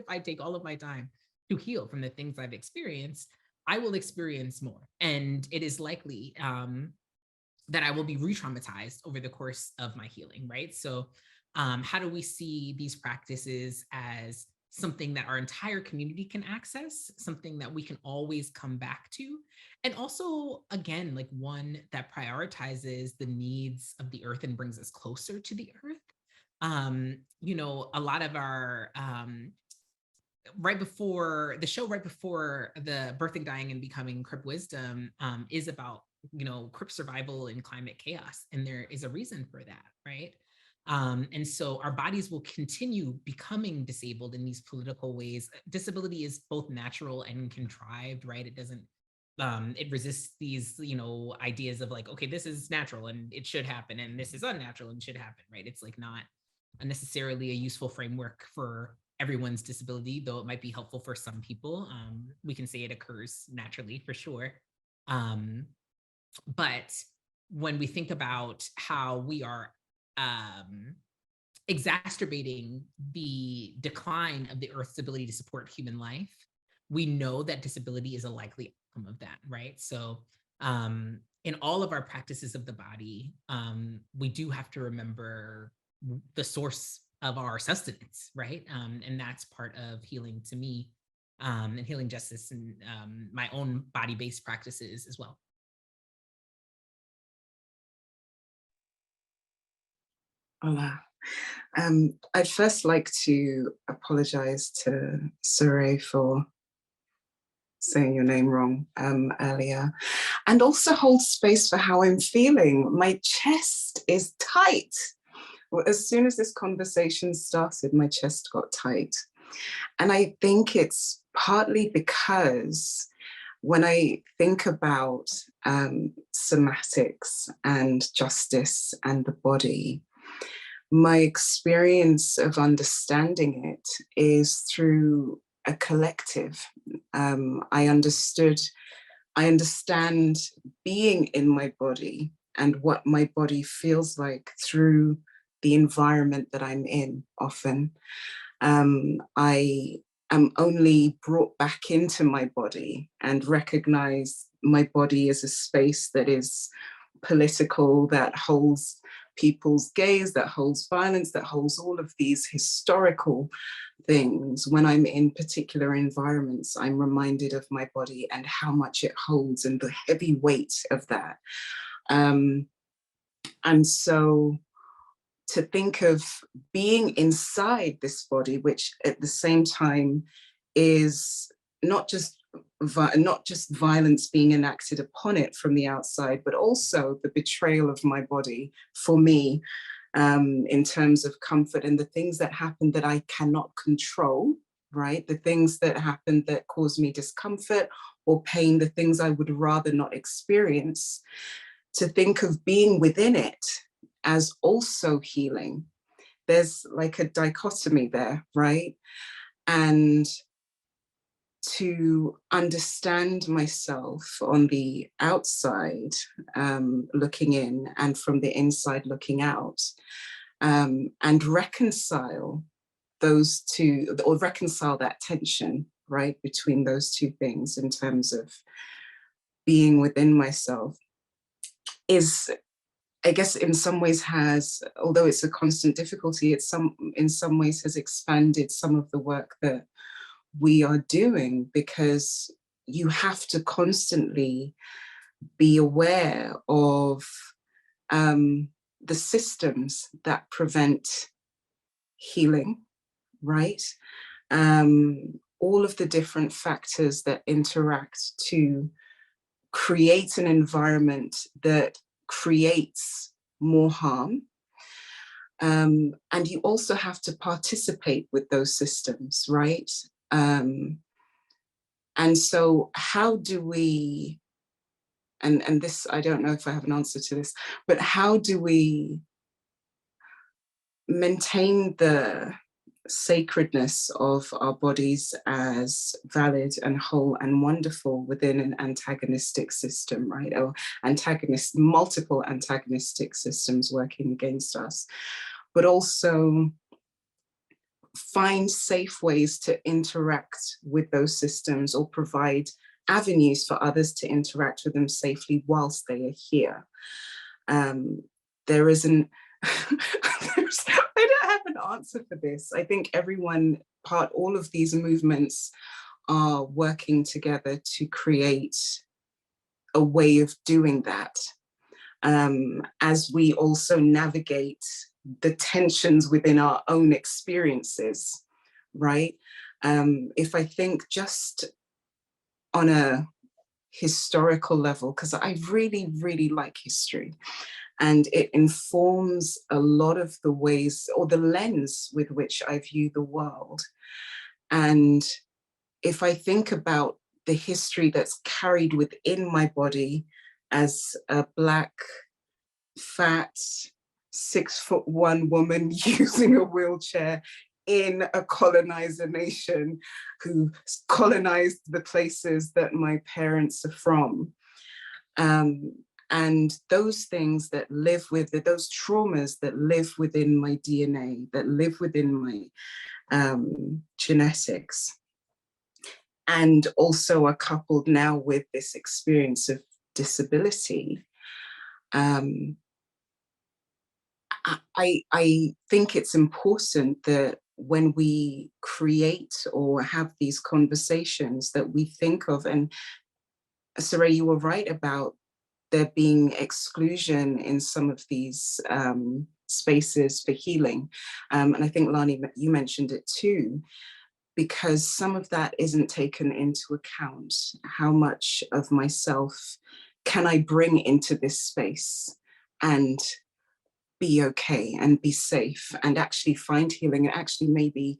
I take all of my time to heal from the things I've experienced, I will experience more, and it is likely that I will be re-traumatized over the course of my healing, right? So how do we see these practices as something that our entire community can access, something that we can always come back to, and also, again, like one that prioritizes the needs of the earth and brings us closer to the earth? You know, a lot of our right before the birthing, dying, and becoming Crip wisdom is about, you know, Crip survival in climate chaos, and there is a reason for that, right? And so our bodies will continue becoming disabled in these political ways. Disability is both natural and contrived, right? It doesn't, it resists these, you know, ideas of like, okay, this is natural and it should happen, and this is unnatural and should happen, right? It's like not necessarily a useful framework for everyone's disability, though it might be helpful for some people. We can say it occurs naturally for sure. But when we think about how we are exacerbating the decline of the Earth's ability to support human life, we know that disability is a likely outcome of that, right? So in all of our practices of the body, we do have to remember the source of our sustenance, right? And that's part of healing to me, and healing justice, and my own body-based practices as well. Hola. I'd first like to apologize to Cyrée for saying your name wrong earlier, and also hold space for how I'm feeling. My chest is tight. Well, as soon as this conversation started, my chest got tight. And I think it's partly because when I think about somatics and justice and the body, my experience of understanding it is through a collective. I understand being in my body and what my body feels like through the environment that I'm in often. I am only brought back into my body and recognize my body as a space that is political, that holds people's gaze, that holds violence, that holds all of these historical things. When I'm in particular environments, I'm reminded of my body and how much it holds and the heavy weight of that. And so to think of being inside this body, which at the same time is not just violence being enacted upon it from the outside, but also the betrayal of my body for me, in terms of comfort and the things that happen that I cannot control, right? The things that happen that cause me discomfort or pain, the things I would rather not experience. To think of being within it as also healing. There's like a dichotomy there, right? And to understand myself on the outside, looking in, and from the inside looking out, and reconcile those two, or reconcile that tension, right, between those two things in terms of being within myself, is, I guess, in some ways has, although it's a constant difficulty, in some ways has expanded some of the work that we are doing, because you have to constantly be aware of the systems that prevent healing, right? All of the different factors that interact to create an environment that creates more harm. And you also have to participate with those systems, right? And so how do we, and this, I don't know if I have an answer to this, but how do we maintain the sacredness of our bodies as valid and whole and wonderful within an antagonistic system, right? Or multiple antagonistic systems working against us, but also find safe ways to interact with those systems or provide avenues for others to interact with them safely whilst they are here. There isn't, I don't have an answer for this. I think all of these movements are working together to create a way of doing that. As we also navigate the tensions within our own experiences, right? If I think just on a historical level, because I really, really like history, and it informs a lot of the ways or the lens with which I view the world. And if I think about the history that's carried within my body as a Black, fat, 6'1" woman using a wheelchair in a colonizer nation who colonized the places that my parents are from. And those things that live with, those traumas that live within my DNA, that live within my genetics, and also are coupled now with this experience of disability. I think it's important that when we create or have these conversations that we think of, and Cyrée, you were right about there being exclusion in some of these spaces for healing. And I think, Lani, you mentioned it too, because some of that isn't taken into account. How much of myself can I bring into this space and be okay and be safe and actually find healing, and actually maybe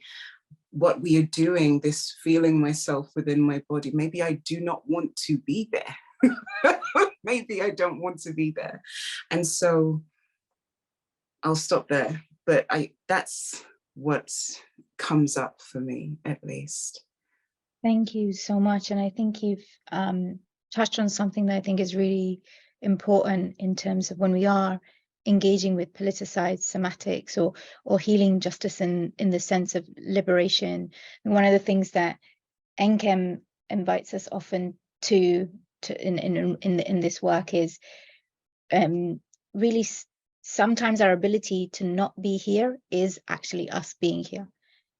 what we are doing, this feeling myself within my body, maybe I do not want to be there. Maybe I don't want to be there. And so I'll stop there, but that's what comes up for me, at least. Thank you so much. And I think you've touched on something that I think is really important in terms of when we are engaging with politicized somatics or healing justice in the sense of liberation. And one of the things that NChem invites us often to in this work is really sometimes our ability to not be here is actually us being here.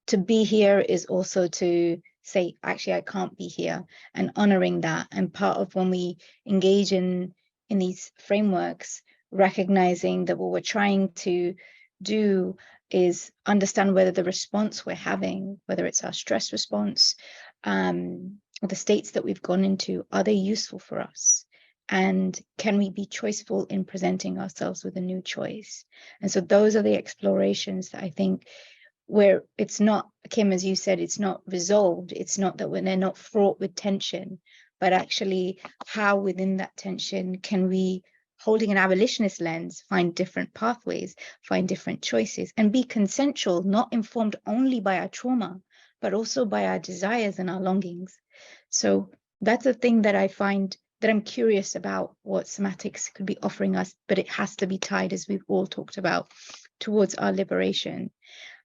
To be here is also to say, actually, I can't be here, and honoring that. And part of when we engage in these frameworks, recognizing that what we're trying to do is understand whether the response we're having, whether it's our stress response, or the states that we've gone into, are they useful for us? And can we be choiceful in presenting ourselves with a new choice? And so those are the explorations that I think where it's not, Kim, as you said, it's not resolved. It's not that when they're not fraught with tension, but actually how within that tension can we, holding an abolitionist lens, find different pathways, find different choices, and be consensual, not informed only by our trauma, but also by our desires and our longings. So that's a thing that I find that I'm curious about what somatics could be offering us, but it has to be tied, as we've all talked about, towards our liberation.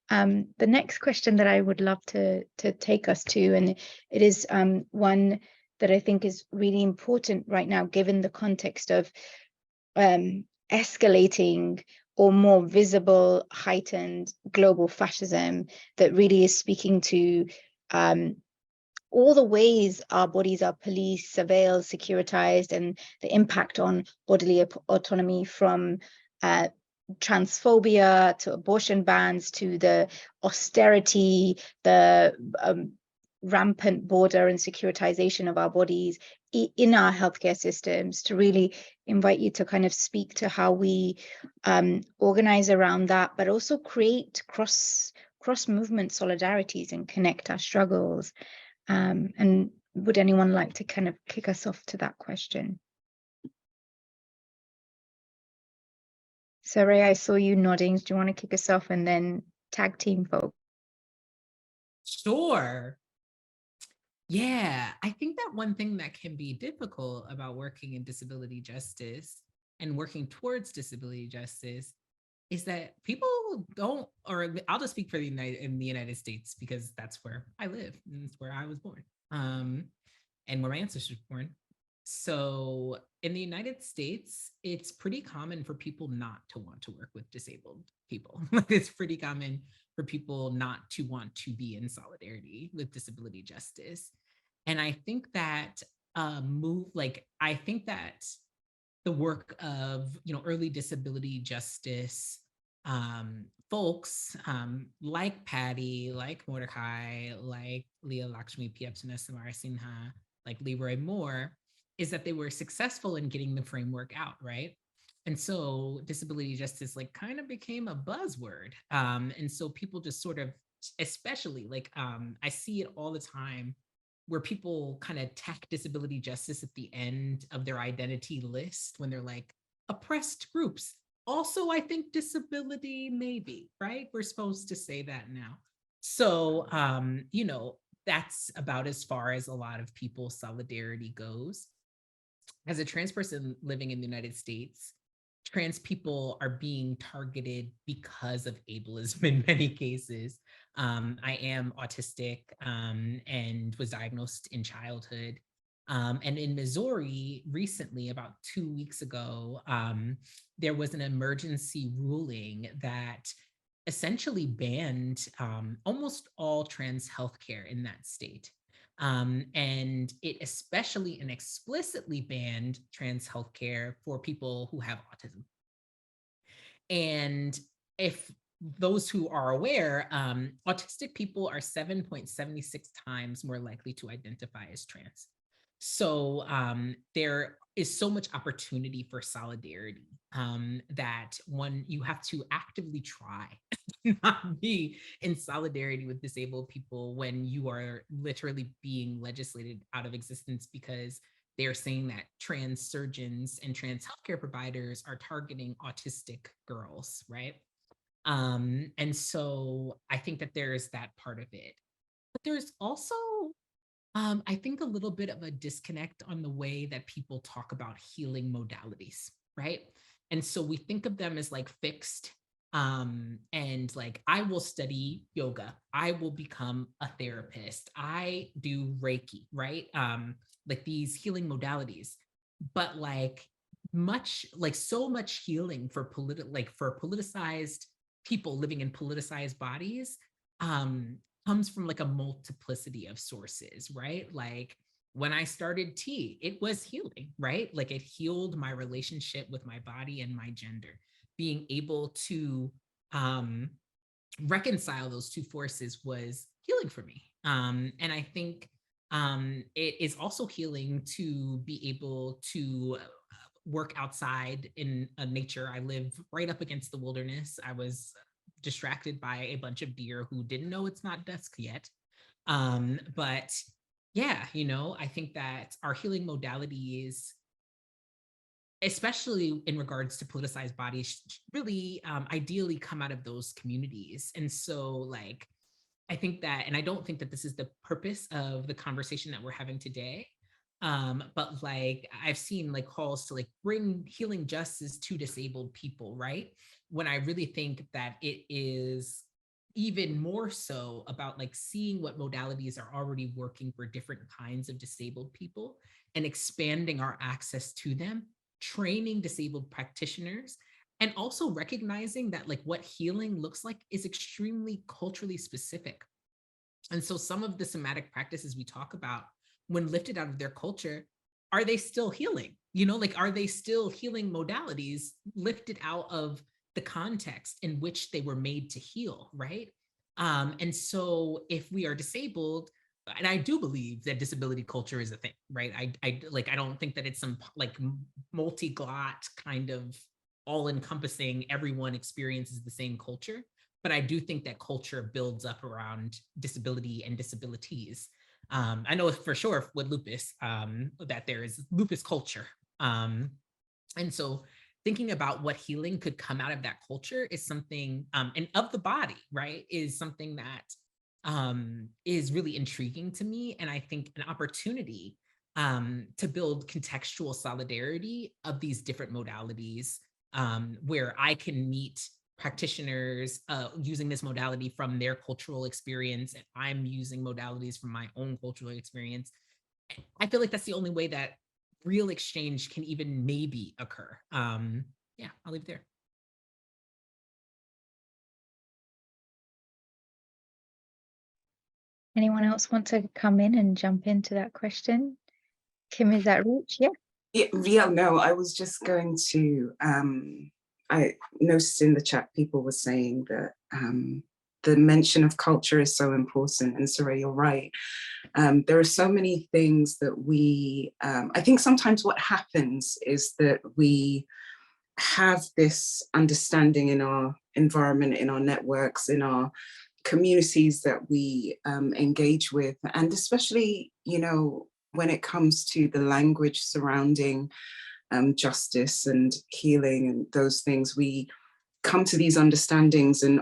The next question that I would love to take us to, and it is one that I think is really important right now, given the context of escalating or more visible, heightened global fascism that really is speaking to all the ways our bodies are policed, surveilled, securitized, and the impact on bodily autonomy, from transphobia to abortion bans to the austerity, the rampant border and securitization of our bodies in our healthcare systems, to really invite you to kind of speak to how we organize around that, but also create cross movement solidarities and connect our struggles. And would anyone like to kind of kick us off to that question? Cyrée, I saw you nodding. Do you want to kick us off and then tag team folk? Sure. Yeah, I think that one thing that can be difficult about working in disability justice and working towards disability justice is that people don't, or I'll just speak for the United States, because that's where I live and it's where I was born, and where my ancestors were born. So in the United States, it's pretty common for people not to want to work with disabled people. It's pretty common for people not to want to be in solidarity with disability justice. And I think that I think that the work of, early disability justice folks like Patty, like Mordecai, like Leah Lakshmi Piepsana Sinha, like Leroy Moore, is that they were successful in getting the framework out, right? And so disability justice kind of became a buzzword. And so people just sort of, especially I see it all the time, where people kind of tack disability justice at the end of their identity list when they're like, oppressed groups. Also, I think disability, maybe, right? We're supposed to say that now. So, that's about as far as a lot of people's solidarity goes. As a trans person living in the United States, trans people are being targeted because of ableism in many cases. I am autistic and was diagnosed in childhood. And in Missouri, recently, about 2 weeks ago, there was an emergency ruling that essentially banned almost all trans healthcare in that state. And it especially and explicitly banned trans healthcare for people who have autism. And if those who are aware, autistic people are 7.76 times more likely to identify as trans. So there is so much opportunity for solidarity that you have to actively try to not be in solidarity with disabled people when you are literally being legislated out of existence because they're saying that trans surgeons and trans healthcare providers are targeting autistic girls, right? And so I think that there's that part of it. But there's also, I think, a little bit of a disconnect on the way that people talk about healing modalities, right? And so we think of them as like fixed, and like, I will study yoga, I will become a therapist, I do Reiki, right? Like these healing modalities, but like so much healing for politicized people living in politicized bodies comes from like a multiplicity of sources, right? Like when I started tea, it was healing, right? Like it healed my relationship with my body and my gender. Being able to reconcile those two forces was healing for me. And I think it is also healing to be able to work outside in nature. I live right up against the wilderness. I was distracted by a bunch of deer who didn't know it's not dusk yet. But yeah, you know, I think that our healing modalities, especially in regards to politicized bodies, really ideally come out of those communities. And so like, I think that, and I don't think that this is the purpose of the conversation that we're having today, but like I've seen like calls to like bring healing justice to disabled people, right? When I really think that it is even more so about like seeing what modalities are already working for different kinds of disabled people and expanding our access to them, training disabled practitioners, and also recognizing that like what healing looks like is extremely culturally specific. And so some of the somatic practices we talk about, when lifted out of their culture, are they still healing? You know, like, are they still healing modalities lifted out of the context in which they were made to heal, right? And so if we are disabled, and I do believe that disability culture is a thing, right? I don't think that it's some like multi-glot kind of all-encompassing, everyone experiences the same culture. But I do think that culture builds up around disability and disabilities. I know for sure with lupus that there is lupus culture. And so thinking about what healing could come out of that culture is something, and of the body, right, is something that is really intriguing to me. And I think an opportunity to build contextual solidarity of these different modalities, where I can meet practitioners using this modality from their cultural experience, and I'm using modalities from my own cultural experience. I feel like that's the only way that real exchange can even maybe occur. Yeah, I'll leave it there. Anyone else want to come in and jump into that question? Kim, is that reach? Yeah. Yeah, no, I was just going to, I noticed in the chat people were saying that the mention of culture is so important, and Cyrée, you're right. There are so many things that we, I think sometimes what happens is that we have this understanding in our environment, in our networks, in our communities that we engage with, and especially, you know, when it comes to the language surrounding justice and healing and those things, we come to these understandings, and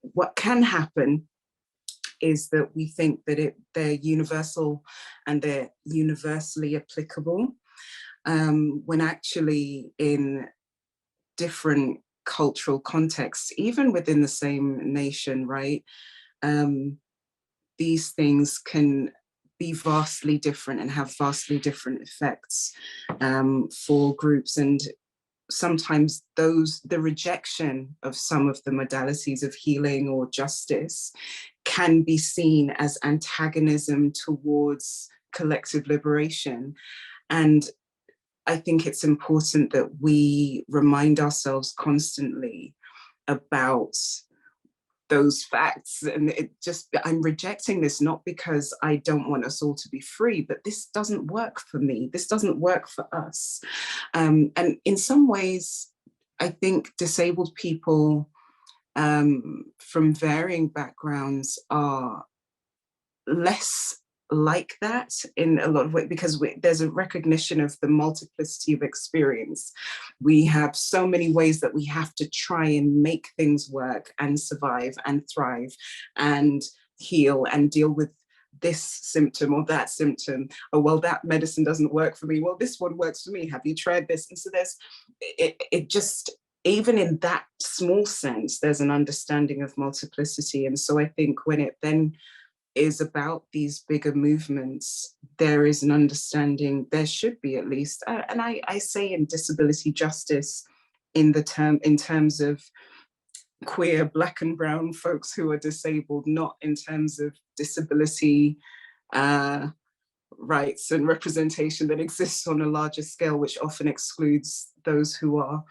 what can happen is that we think that they're universal and they're universally applicable, when actually in different cultural contexts, even within the same nation, right, these things can be vastly different and have vastly different effects for groups. And sometimes the rejection of some of the modalities of healing or justice can be seen as antagonism towards collective liberation. And I think it's important that we remind ourselves constantly about those facts. And I'm rejecting this, not because I don't want us all to be free, but this doesn't work for me. This doesn't work for us. And in some ways, I think disabled people from varying backgrounds are less like that in a lot of ways, because there's a recognition of the multiplicity of experience. We have so many ways that we have to try and make things work and survive and thrive and heal and deal with this symptom or that symptom. Oh, well, that medicine doesn't work for me. Well, this one works for me. Have you tried this? And so it just, even in that small sense, there's an understanding of multiplicity. And so I think when it then is about these bigger movements, there is an understanding, there should be at least, and I say in disability justice in terms of queer Black and brown folks who are disabled, not in terms of disability rights and representation that exists on a larger scale, which often excludes those who are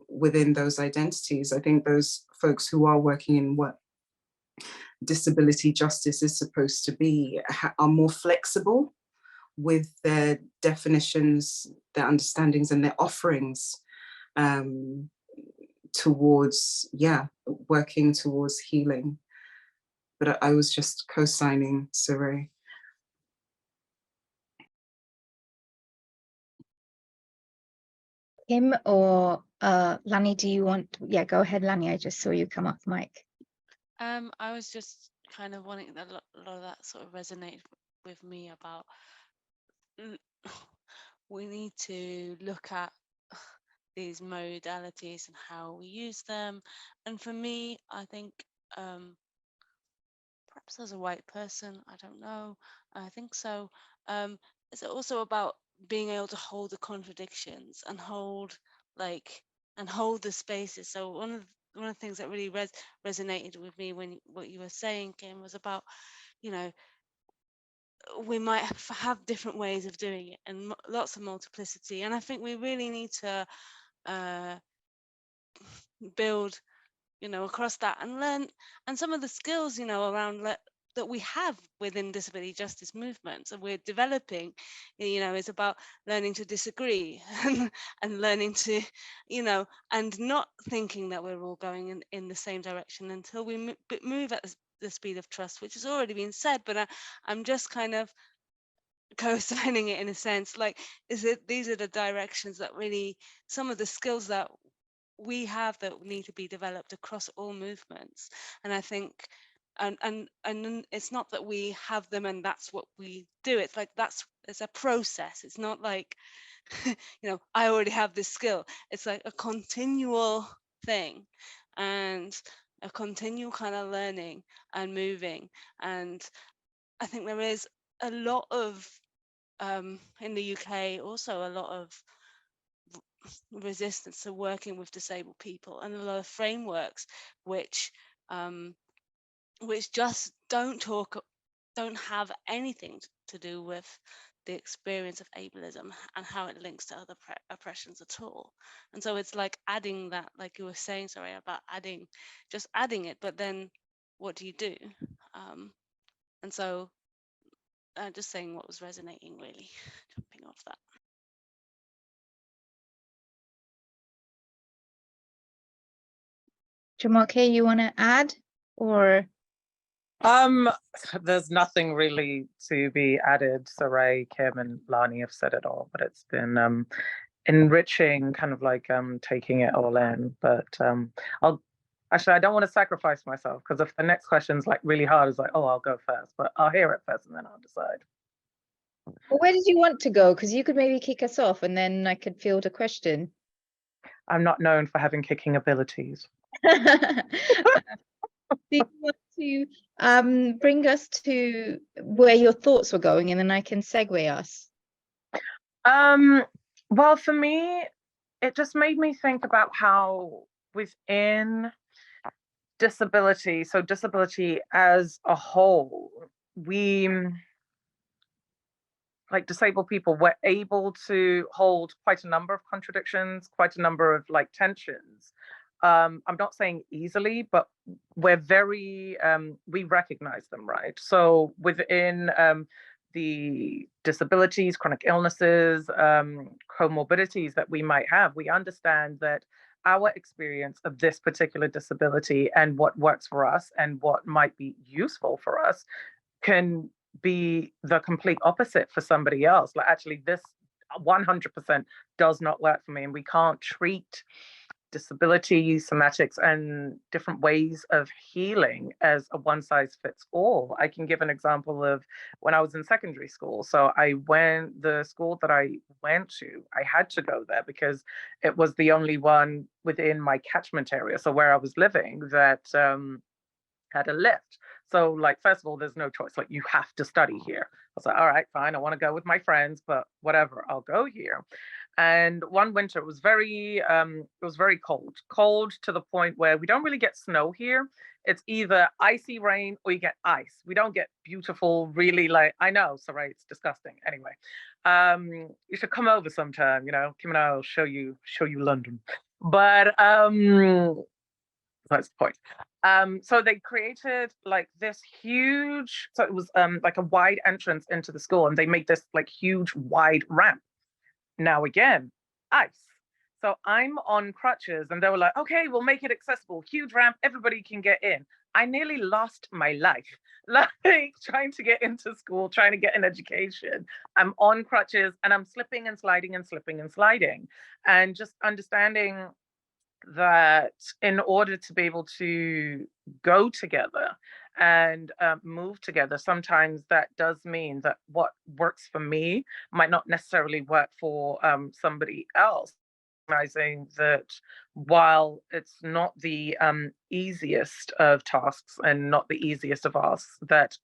within those identities. I think those folks who are working in what disability justice is supposed to be are more flexible with their definitions, their understandings, and their offerings towards, working towards healing. But I was just co-signing Cyrée. Kim or Lani, do you want, go ahead, Lani, I just saw you come off mic. I was just kind of wanting a lot of that sort of resonate with me about we need to look at these modalities and how we use them. And for me, I think perhaps as a white person, I don't know, I think so. It's also about being able to hold the contradictions and hold the spaces. So one of the things that really resonated with me when what you were saying, Kim, was about, we might have different ways of doing it and lots of multiplicity. And I think we really need to build, across that and learn, and some of the skills, around that we have within disability justice movements and we're developing, is about learning to disagree and learning to, and not thinking that we're all going in the same direction until we move at the speed of trust, which has already been said, but I'm just kind of co-signing it in a sense, like, these are the directions that really, some of the skills that we have that need to be developed across all movements. And I think and it's not that we have them and that's what we do. It's like it's a process. It's not like I already have this skill. It's like a continual thing and a continual kind of learning and moving. And I think there is a lot of in the UK also a lot of resistance to working with disabled people, and a lot of frameworks which just don't have anything to do with the experience of ableism and how it links to other oppressions at all. And so it's like adding that, like you were saying, sorry, about just adding it, but then what do you do? And so just saying what was resonating, really, jumping off that. Jamarke, you want to add, or? There's nothing really to be added. Cyrée, Kim, and Lani have said it all, but it's been enriching, kind of like taking it all in. But I don't want to sacrifice myself, because if the next question's like really hard, it's like, oh, I'll go first, but I'll hear it first and then I'll decide. Well, where did you want to go? Because you could maybe kick us off and then I could field a question. I'm not known for having kicking abilities. Do you want to bring us to where your thoughts were going, and then I can segue us? Well, for me, it just made me think about how within disability, so disability as a whole, we, like disabled people, we're able to hold quite a number of contradictions, quite a number of like tensions. I'm not saying easily, but we're very, we recognize them, right? So within the disabilities, chronic illnesses, comorbidities that we might have, we understand that our experience of this particular disability and what works for us and what might be useful for us can be the complete opposite for somebody else. Like, actually, this 100% does not work for me, and we can't treat disability, somatics, and different ways of healing as a one size fits all. I can give an example of when I was in secondary school. So the school that I went to, I had to go there because it was the only one within my catchment area. So where I was living that had a lift. So like, first of all, there's no choice. Like, you have to study here. I was like, all right, fine. I want to go with my friends, but whatever, I'll go here. And one winter it was very cold to the point where we don't really get snow here. It's either icy rain or you get ice. We don't get beautiful, really, like, I know, Cyrée, it's disgusting. Anyway, you should come over sometime, Kim and I'll show you London. But that's the point. So they created like this huge, so it was like a wide entrance into the school, and they made this like huge wide ramp. Now again, ice. So I'm on crutches, and they were like, okay, we'll make it accessible. Huge ramp, everybody can get in. I nearly lost my life, like trying to get into school, trying to get an education. I'm on crutches and I'm slipping and sliding and slipping and sliding. And just understanding that in order to be able to go together and move together, sometimes that does mean that what works for me might not necessarily work for somebody else. Recognizing that while it's not the easiest of tasks and not the easiest of asks, that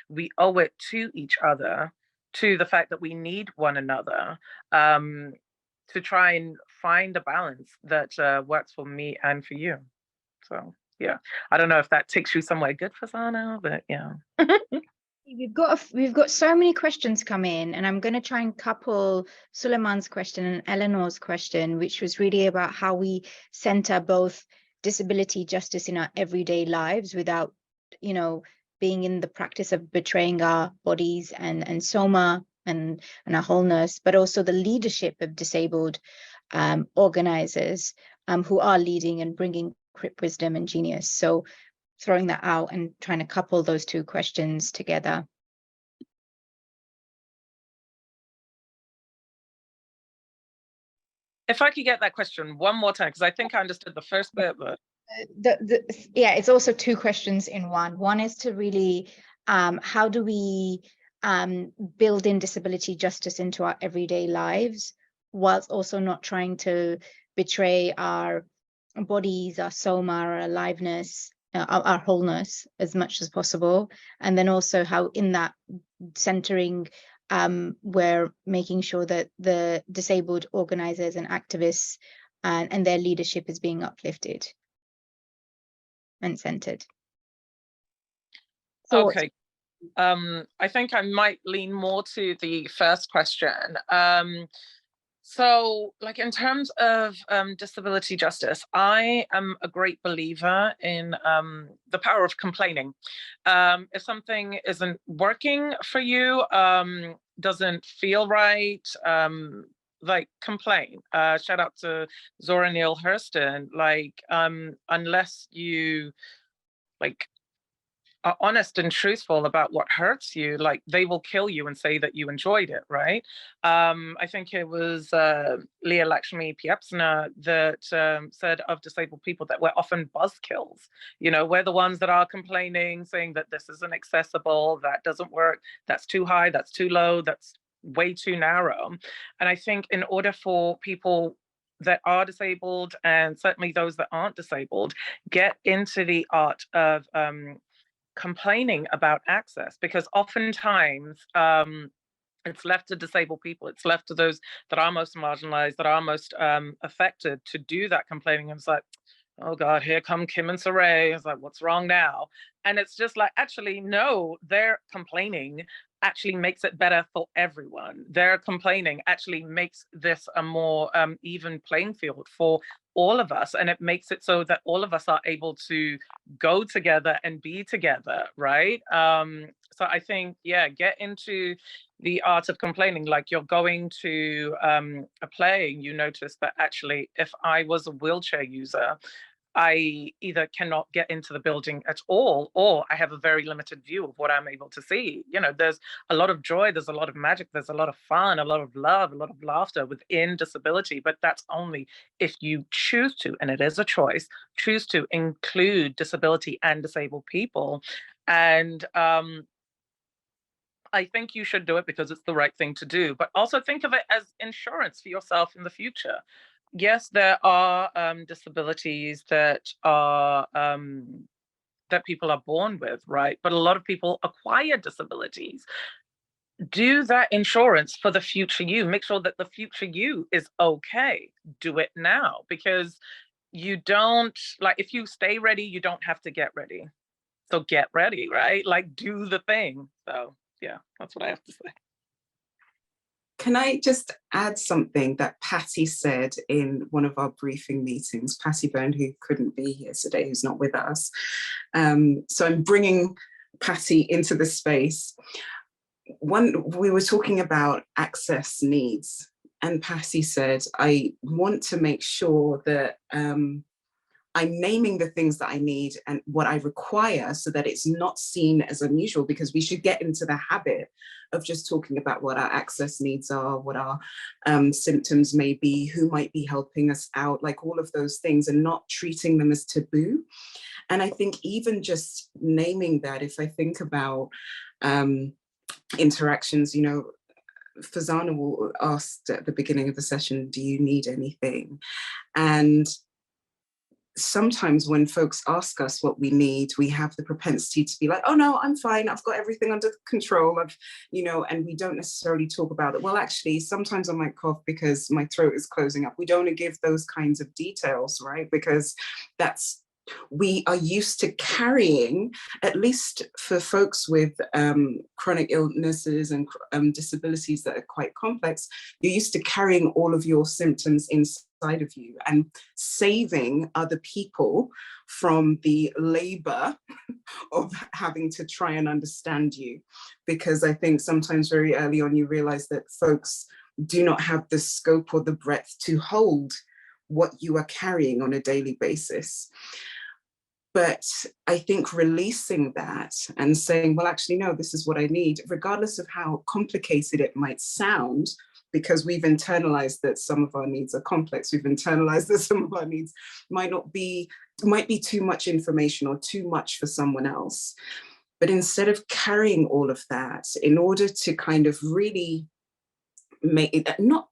we owe it to each other, to the fact that we need one another, to try and find a balance that works for me and for you. So yeah, I don't know if that takes you somewhere good, Farzana, but yeah. We've got so many questions come in, and I'm going to try and couple Suleiman's question and Eleanor's question, which was really about how we center both disability justice in our everyday lives without, being in the practice of betraying our bodies and soma and our wholeness, but also the leadership of disabled organizers who are leading and bringing Crip wisdom and genius. So throwing that out and trying to couple those two questions together. If I could get that question one more time, because I think I understood the first bit, but yeah, it's also two questions in one. One is to really, how do we build in disability justice into our everyday lives, whilst also not trying to betray our bodies, our soma, our aliveness, our wholeness as much as possible. And then also how in that centering, we're making sure that the disabled organizers and activists and their leadership is being uplifted and centered. okay. I think I might lean more to the first question. So, like, in terms of disability justice, I am a great believer in the power of complaining. If something isn't working for you, doesn't feel right, like, complain. Shout out to Zora Neale Hurston. Like, unless you, like, are honest and truthful about what hurts you, like, they will kill you and say that you enjoyed it, right? I think it was Leah Lakshmi Piepzna that said of disabled people that we're often buzzkills. We're the ones that are complaining, saying that this isn't accessible, that doesn't work, that's too high, that's too low, that's way too narrow. And I think in order for people that are disabled, and certainly those that aren't disabled, get into the art of complaining about access, because oftentimes it's left to disabled people, it's left to those that are most marginalized, that are most affected, to do that complaining. And it's like, oh God, here come Kim and Cyrée. It's like, what's wrong now? And it's just like, actually, no, their complaining actually makes it better for everyone. Their complaining actually makes this a more even playing field for all of us, and it makes it so that all of us are able to go together and be together, right? So I think, yeah, get into the art of complaining. Like, you're going to a play, you notice that actually, if I was a wheelchair user, I either cannot get into the building at all, or I have a very limited view of what I'm able to see. You know, there's a lot of joy, there's a lot of magic, there's a lot of fun, a lot of love, a lot of laughter within disability, but that's only if you choose to, and it is a choice, choose to include disability and disabled people. And I think you should do it because it's the right thing to do, but also think of it as insurance for yourself in the future. Yes, there are disabilities that are that people are born with, right? But a lot of people acquire disabilities. Do that insurance for the future you. Make sure that the future you is okay. Do it now, because you don't, like, if you stay ready, you don't have to get ready. So get ready, right? Like, do the thing. So yeah, that's what I have to say. Can I just add something that Patty said in one of our briefing meetings? Patty Berne, who couldn't be here today, who's not with us. So I'm bringing Patty into the space. We were talking about access needs, and Patty said, I want to make sure that I'm naming the things that I need and what I require, so that it's not seen as unusual, because we should get into the habit of just talking about what our access needs are, what our symptoms may be, who might be helping us out, like all of those things, and not treating them as taboo. And I think even just naming that, if I think about interactions, you know, Farzana asked at the beginning of the session, do you need anything? And sometimes when folks ask us what we need, we have the propensity to be like, oh no, I'm fine, I've got everything under control, you know, and we don't necessarily talk about it. Well, actually, sometimes I might cough because my throat is closing up. We don't want to give those kinds of details, right? Because we are used to carrying, at least for folks with chronic illnesses and disabilities that are quite complex, you're used to carrying all of your symptoms inside of you and saving other people from the labor of having to try and understand you. Because I think sometimes very early on you realize that folks do not have the scope or the breadth to hold what you are carrying on a daily basis. But I think releasing that and saying, well, actually, no, this is what I need, regardless of how complicated it might sound, because we've internalized that some of our needs are complex. We've internalized that some of our needs might be too much information or too much for someone else. But instead of carrying all of that, in order to kind of really make it, not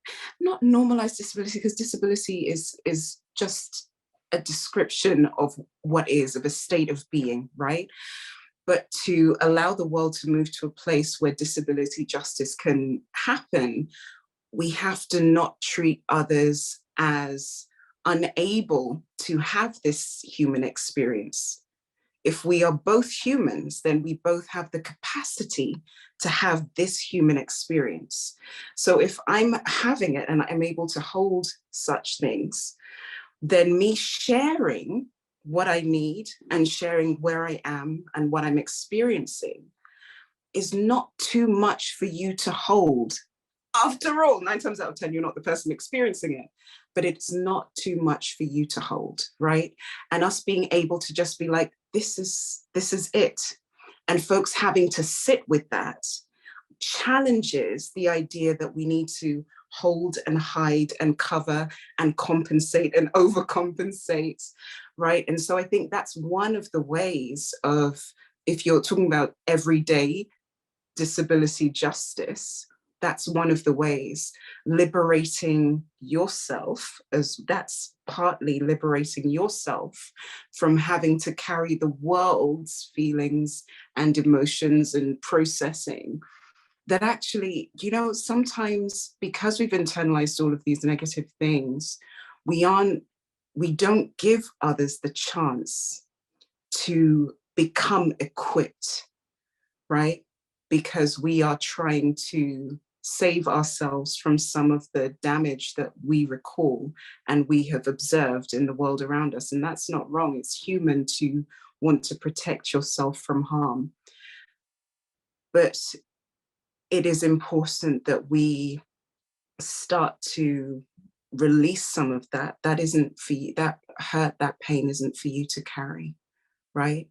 normalize disability, because disability is just a description of what is, of a state of being, right? But to allow the world to move to a place where disability justice can happen, we have to not treat others as unable to have this human experience. If we are both humans, then we both have the capacity to have this human experience. So if I'm having it and I'm able to hold such things, then me sharing what I need and sharing where I am and what I'm experiencing is not too much for you to hold. After all, 9 times out of 10, you're not the person experiencing it, but it's not too much for you to hold, right? And us being able to just be like, this is it. And folks having to sit with that challenges the idea that we need to hold and hide and cover and compensate and overcompensate, right? And so I think that's one of the ways of, if you're talking about everyday disability justice, that's one of the ways. Liberating yourself, as that's partly liberating yourself from having to carry the world's feelings and emotions and processing. That actually, you know, sometimes because we've internalized all of these negative things, we don't give others the chance to become equipped, right? Because we are trying to save ourselves from some of the damage that we recall and we have observed in the world around us. And that's not wrong. It's human to want to protect yourself from harm. But it is important that we start to release some of that. That isn't for you, that hurt, that pain isn't for you to carry, right?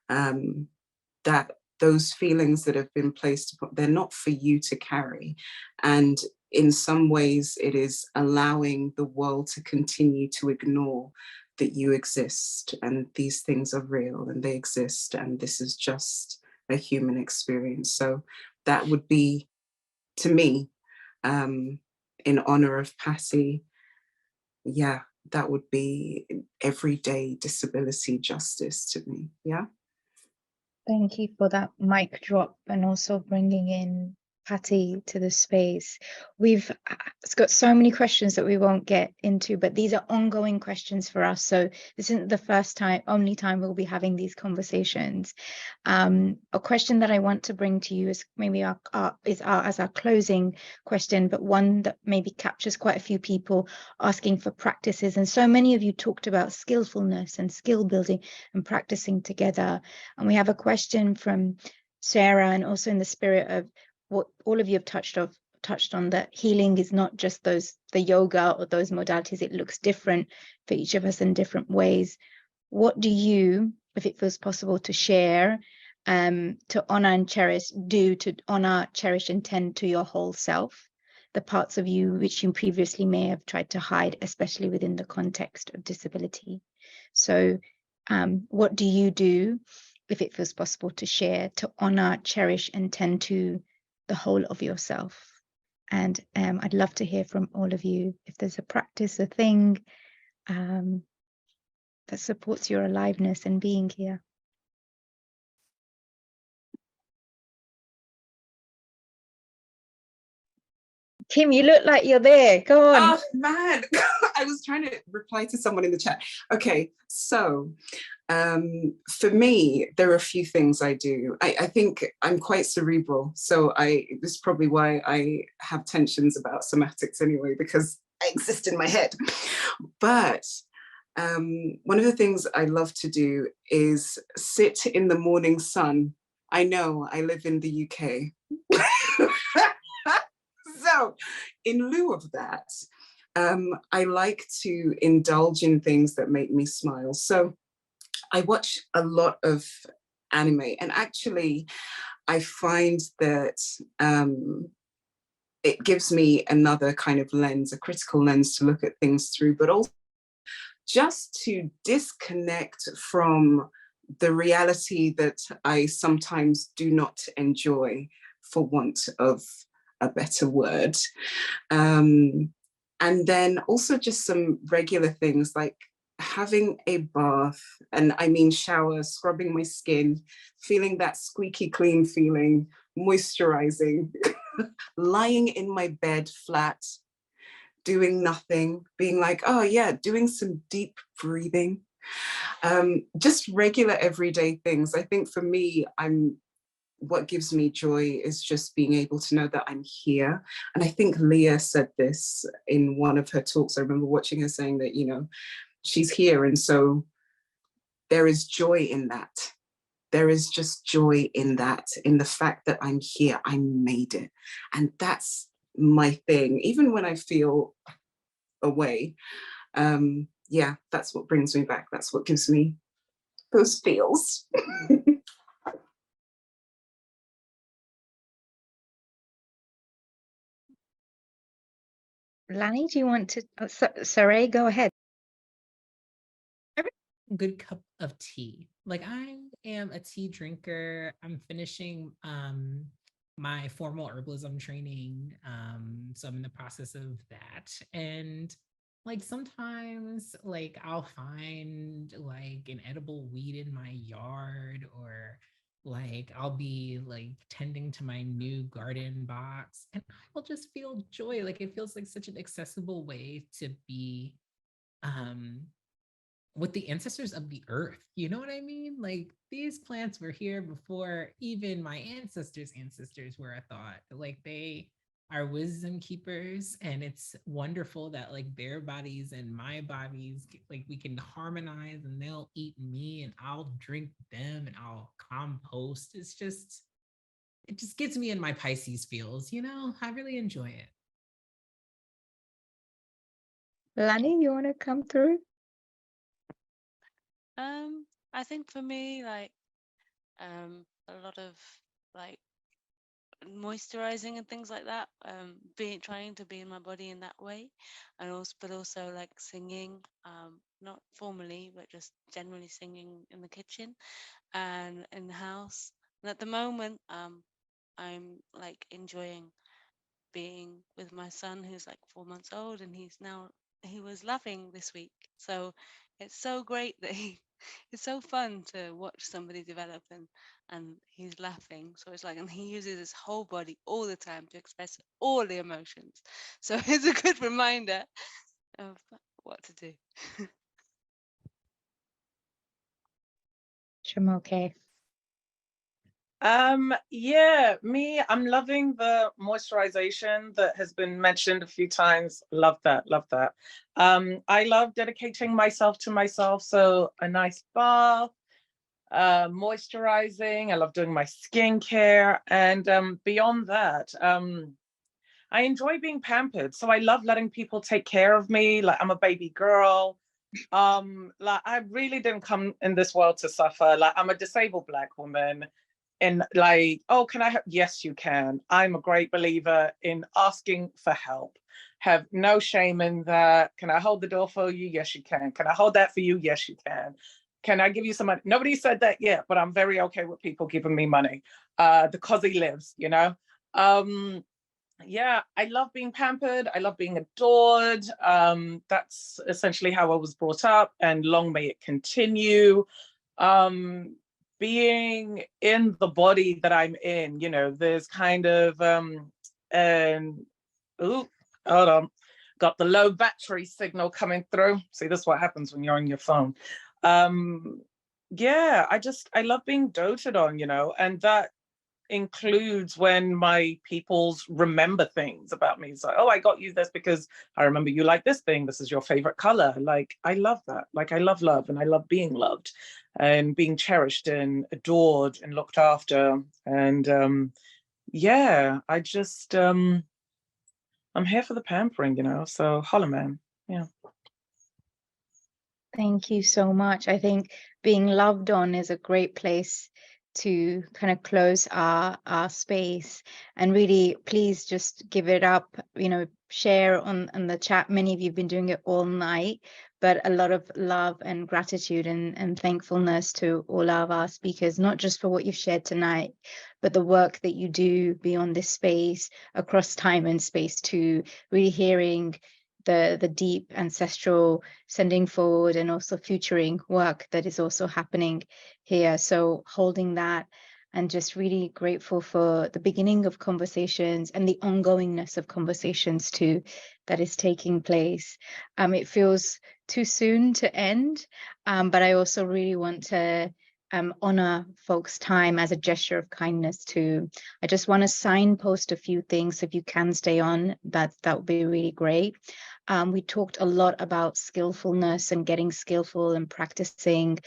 That those feelings that have been placed upon, they're not for you to carry. And in some ways, it is allowing the world to continue to ignore that you exist and these things are real and they exist and this is just a human experience. So that would be, to me, in honor of Patty, yeah, that would be everyday disability justice to me, yeah? Thank you for that mic drop and also bringing in Patty to the space. It's got so many questions that we won't get into, but these are ongoing questions for us. So this isn't the only time we'll be having these conversations. A question that I want to bring to you is maybe as our closing question, but one that maybe captures quite a few people asking for practices. And so many of you talked about skillfulness and skill building and practicing together. And we have a question from Sarah, and also in the spirit of what all of you have touched on, that healing is not just the yoga or those modalities. It looks different for each of us in different ways. What do you, if it feels possible to share, to honor and cherish, to honor, cherish, and tend to your whole self, the parts of you which you previously may have tried to hide, especially within the context of disability? So what do you do, if it feels possible to share, to honor, cherish, and tend to the whole of yourself? And I'd love to hear from all of you if there's a practice, a thing that supports your aliveness and being here. Kim, you look like you're there. Go on. Oh man, I was trying to reply to someone in the chat. Okay, so for me, there are a few things I do. I think I'm quite cerebral, so this is probably why I have tensions about somatics anyway, because I exist in my head. But one of the things I love to do is sit in the morning sun. I know I live in the UK. So in lieu of that, I like to indulge in things that make me smile. So I watch a lot of anime, and actually I find that it gives me another kind of lens, a critical lens to look at things through, but also just to disconnect from the reality that I sometimes do not enjoy, for want of a better word. And then also just some regular things like having a bath, and I mean shower, scrubbing my skin, feeling that squeaky clean feeling, moisturizing, lying in my bed flat, doing nothing, being like, oh yeah, doing some deep breathing. Just regular everyday things. I think for me, what gives me joy is just being able to know that I'm here. And I think Leah said this in one of her talks. I remember watching her saying that, you know, she's here. And so there is joy in that. There is just joy in that, in the fact that I'm here, I made it. And that's my thing. Even when I feel away, yeah, that's what brings me back. That's what gives me those feels. Lani, do you want to? Cyrée, go ahead. A good cup of tea. Like, I am a tea drinker. I'm finishing my formal herbalism training. So I'm in the process of that. And like sometimes like I'll find like an edible weed in my yard, or like I'll be like tending to my new garden box, and I will just feel joy. Like it feels like such an accessible way to be with the ancestors of the earth. You know what I mean? Like these plants were here before even my ancestors were a thought. Like they our wisdom keepers, and it's wonderful that like their bodies and my bodies, like we can harmonize, and they'll eat me and I'll drink them and I'll compost. It just gets me in my Pisces feels, you know. I really enjoy it. Lani, you want to come through? I think for me, like a lot of like moisturizing and things like that, trying to be in my body in that way, and also like singing, not formally but just generally singing in the kitchen and in the house. And at the moment, I'm like enjoying being with my son, who's like 4 months old, and he was laughing this week. So it's so great that it's so fun to watch somebody develop, and he's laughing. So it's like, and he uses his whole body all the time to express all the emotions. So it's a good reminder of what to do. Okay. Yeah, I'm loving the moisturization that has been mentioned a few times. Love that. I love dedicating myself to myself, so a nice bath, moisturizing. I love doing my skincare, and beyond that, I enjoy being pampered. So I love letting people take care of me like I'm a baby girl. Like I really didn't come in this world to suffer. Like I'm a disabled Black woman. And like, oh, can I help? Yes, you can. I'm a great believer in asking for help. Have no shame in that. Can I hold the door for you? Yes, you can. Can I hold that for you? Yes, you can. Can I give you some money? Nobody said that yet, but I'm very okay with people giving me money. The cause he lives, you know? Yeah, I love being pampered. I love being adored. That's essentially how I was brought up, and long may it continue. Being in the body that I'm in, you know, there's kind of and hold on, got the low battery signal coming through. See, this is what happens when you're on your phone. Yeah, I love being doted on, you know, and that includes when my peoples remember things about me. It's like, oh, I got you this because I remember you like this thing. This is your favorite color. Like, I love that. Like, I love love, and I love being loved and being cherished and adored and looked after. And yeah, I'm here for the pampering, you know, so holla, man. Yeah. Thank you so much. I think being loved on is a great place to kind of close our space, and really please just give it up, you know, share on the chat. Many of you have been doing it all night, but a lot of love and gratitude and thankfulness to all of our speakers, not just for what you've shared tonight, but the work that you do beyond this space, across time and space, to really hearing the deep ancestral sending forward and also futuring work that is also happening here. So holding that, and just really grateful for the beginning of conversations and the ongoingness of conversations too that is taking place. It feels too soon to end, but I also really want to honor folks' time as a gesture of kindness too. I just want to signpost a few things. So if you can stay on, that would be really great. We talked a lot about skillfulness and getting skillful and practicing.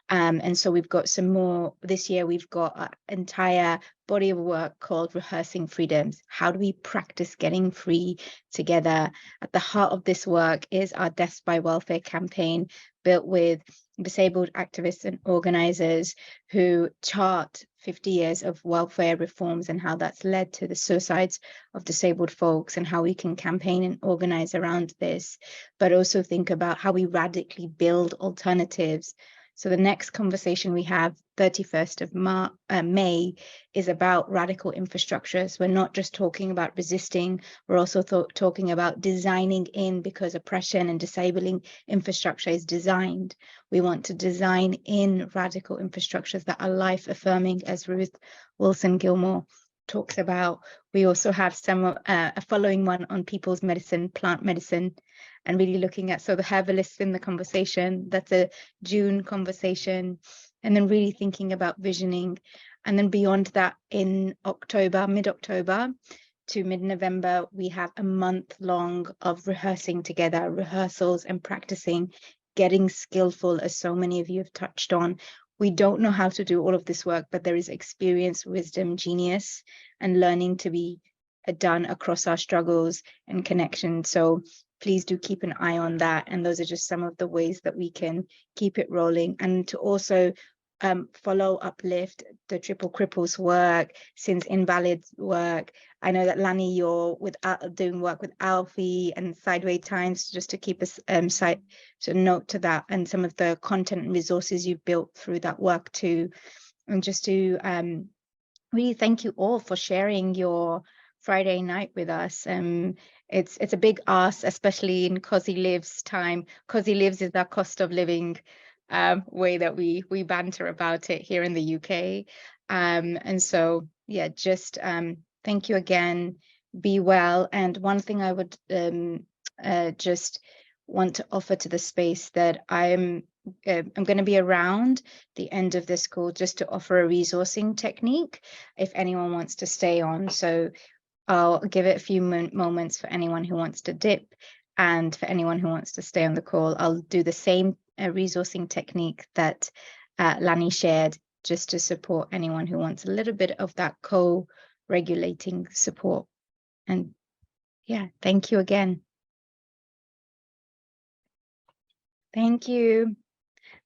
And so we've got some more this year. We've got an entire body of work called Rehearsing Freedoms. How do we practice getting free together? At the heart of this work is our Deaths by Welfare campaign, built with disabled activists and organizers who chart 50 years of welfare reforms and how that's led to the suicides of disabled folks, and how we can campaign and organize around this, but also think about how we radically build alternatives. So the next conversation we have, 31st of May, is about radical infrastructures. We're not just talking about resisting, we're also talking about designing in, because oppression and disabling infrastructure is designed. We want to design in radical infrastructures that are life-affirming, as Ruth Wilson Gilmore talks about. We also have some a following one on people's medicine, plant medicine, and really looking at, so the herbalists in the conversation, that's a June conversation, and then really thinking about visioning. And then beyond that, in October, mid-October, to mid-November, we have a month long of rehearsing together, rehearsals and practicing, getting skillful, as so many of you have touched on. We don't know how to do all of this work, but there is experience, wisdom, genius, and learning to be done across our struggles and connections. So please do keep an eye on that. And those are just some of the ways that we can keep it rolling. And to also follow Uplift, the Triple Cripples work, since Invalid work. I know that Lani, you're doing work with Alfie and Sideways Times, just to keep us note to that, and some of the content and resources you've built through that work too. And just to really thank you all for sharing your Friday night with us. It's a big ask, especially in Cozy Lives time. Cozy Lives is our cost of living way that we banter about it here in the UK. And so, yeah, just thank you again. Be well. And one thing I would just want to offer to the space, that I'm going to be around the end of this call just to offer a resourcing technique if anyone wants to stay on. So I'll give it a few moments for anyone who wants to dip, and for anyone who wants to stay on the call. I'll do the same resourcing technique that Lani shared, just to support anyone who wants a little bit of that co-regulating support. And yeah, thank you again. Thank you.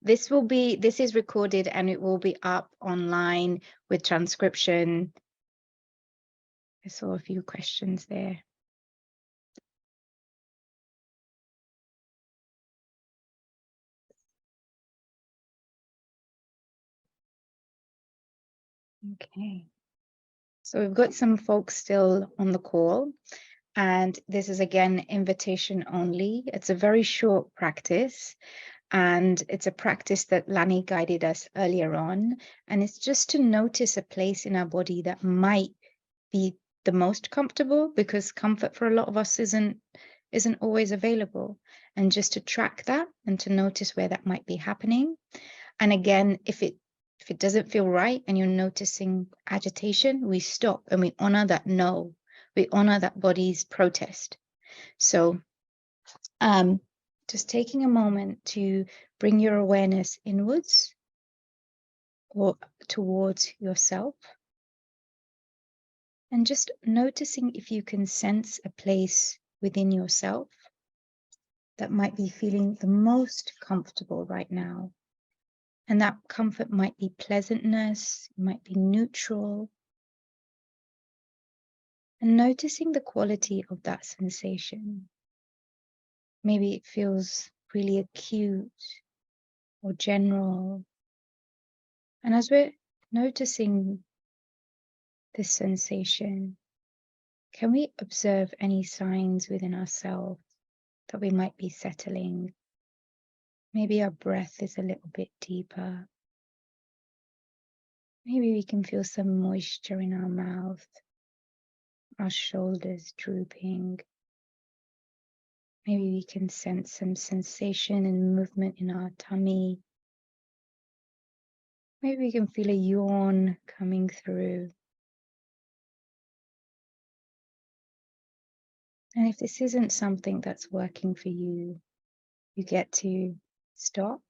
This is recorded and it will be up online with transcription. I saw a few questions there. Okay. So we've got some folks still on the call, and this is again invitation only. It's a very short practice, and it's a practice that Lani guided us earlier on, and it's just to notice a place in our body that might be the most comfortable, because comfort for a lot of us isn't always available, and just to track that and to notice where that might be happening. And again, if it doesn't feel right and you're noticing agitation, we stop and we honor that no. We honor that body's protest. So just taking a moment to bring your awareness inwards or towards yourself, and just noticing if you can sense a place within yourself that might be feeling the most comfortable right now. And that comfort might be pleasantness, it might be neutral. And noticing the quality of that sensation. Maybe it feels really acute or general. And as we're noticing this sensation, can we observe any signs within ourselves that we might be settling? Maybe our breath is a little bit deeper. Maybe we can feel some moisture in our mouth, our shoulders drooping. Maybe we can sense some sensation and movement in our tummy. Maybe we can feel a yawn coming through. And if this isn't something that's working for you, you get to stop.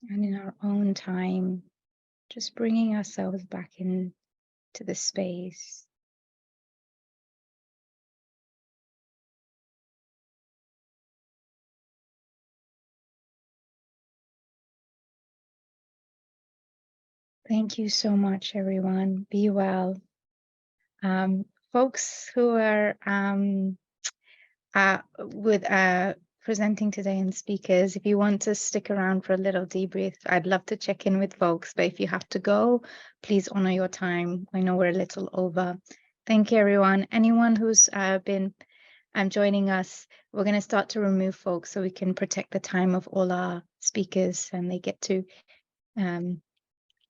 And in our own time, just bringing ourselves back into the space. Thank you so much, everyone. Be well. Folks who are presenting today and speakers, if you want to stick around for a little debrief, I'd love to check in with folks, but if you have to go, please honor your time. I know we're a little over. Thank you, everyone. Anyone who's been joining us, we're going to start to remove folks so we can protect the time of all our speakers and they get to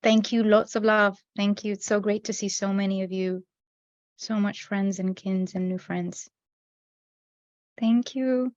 thank you, lots of love. Thank you. It's so great to see so many of you, so much friends and kins and new friends. Thank you.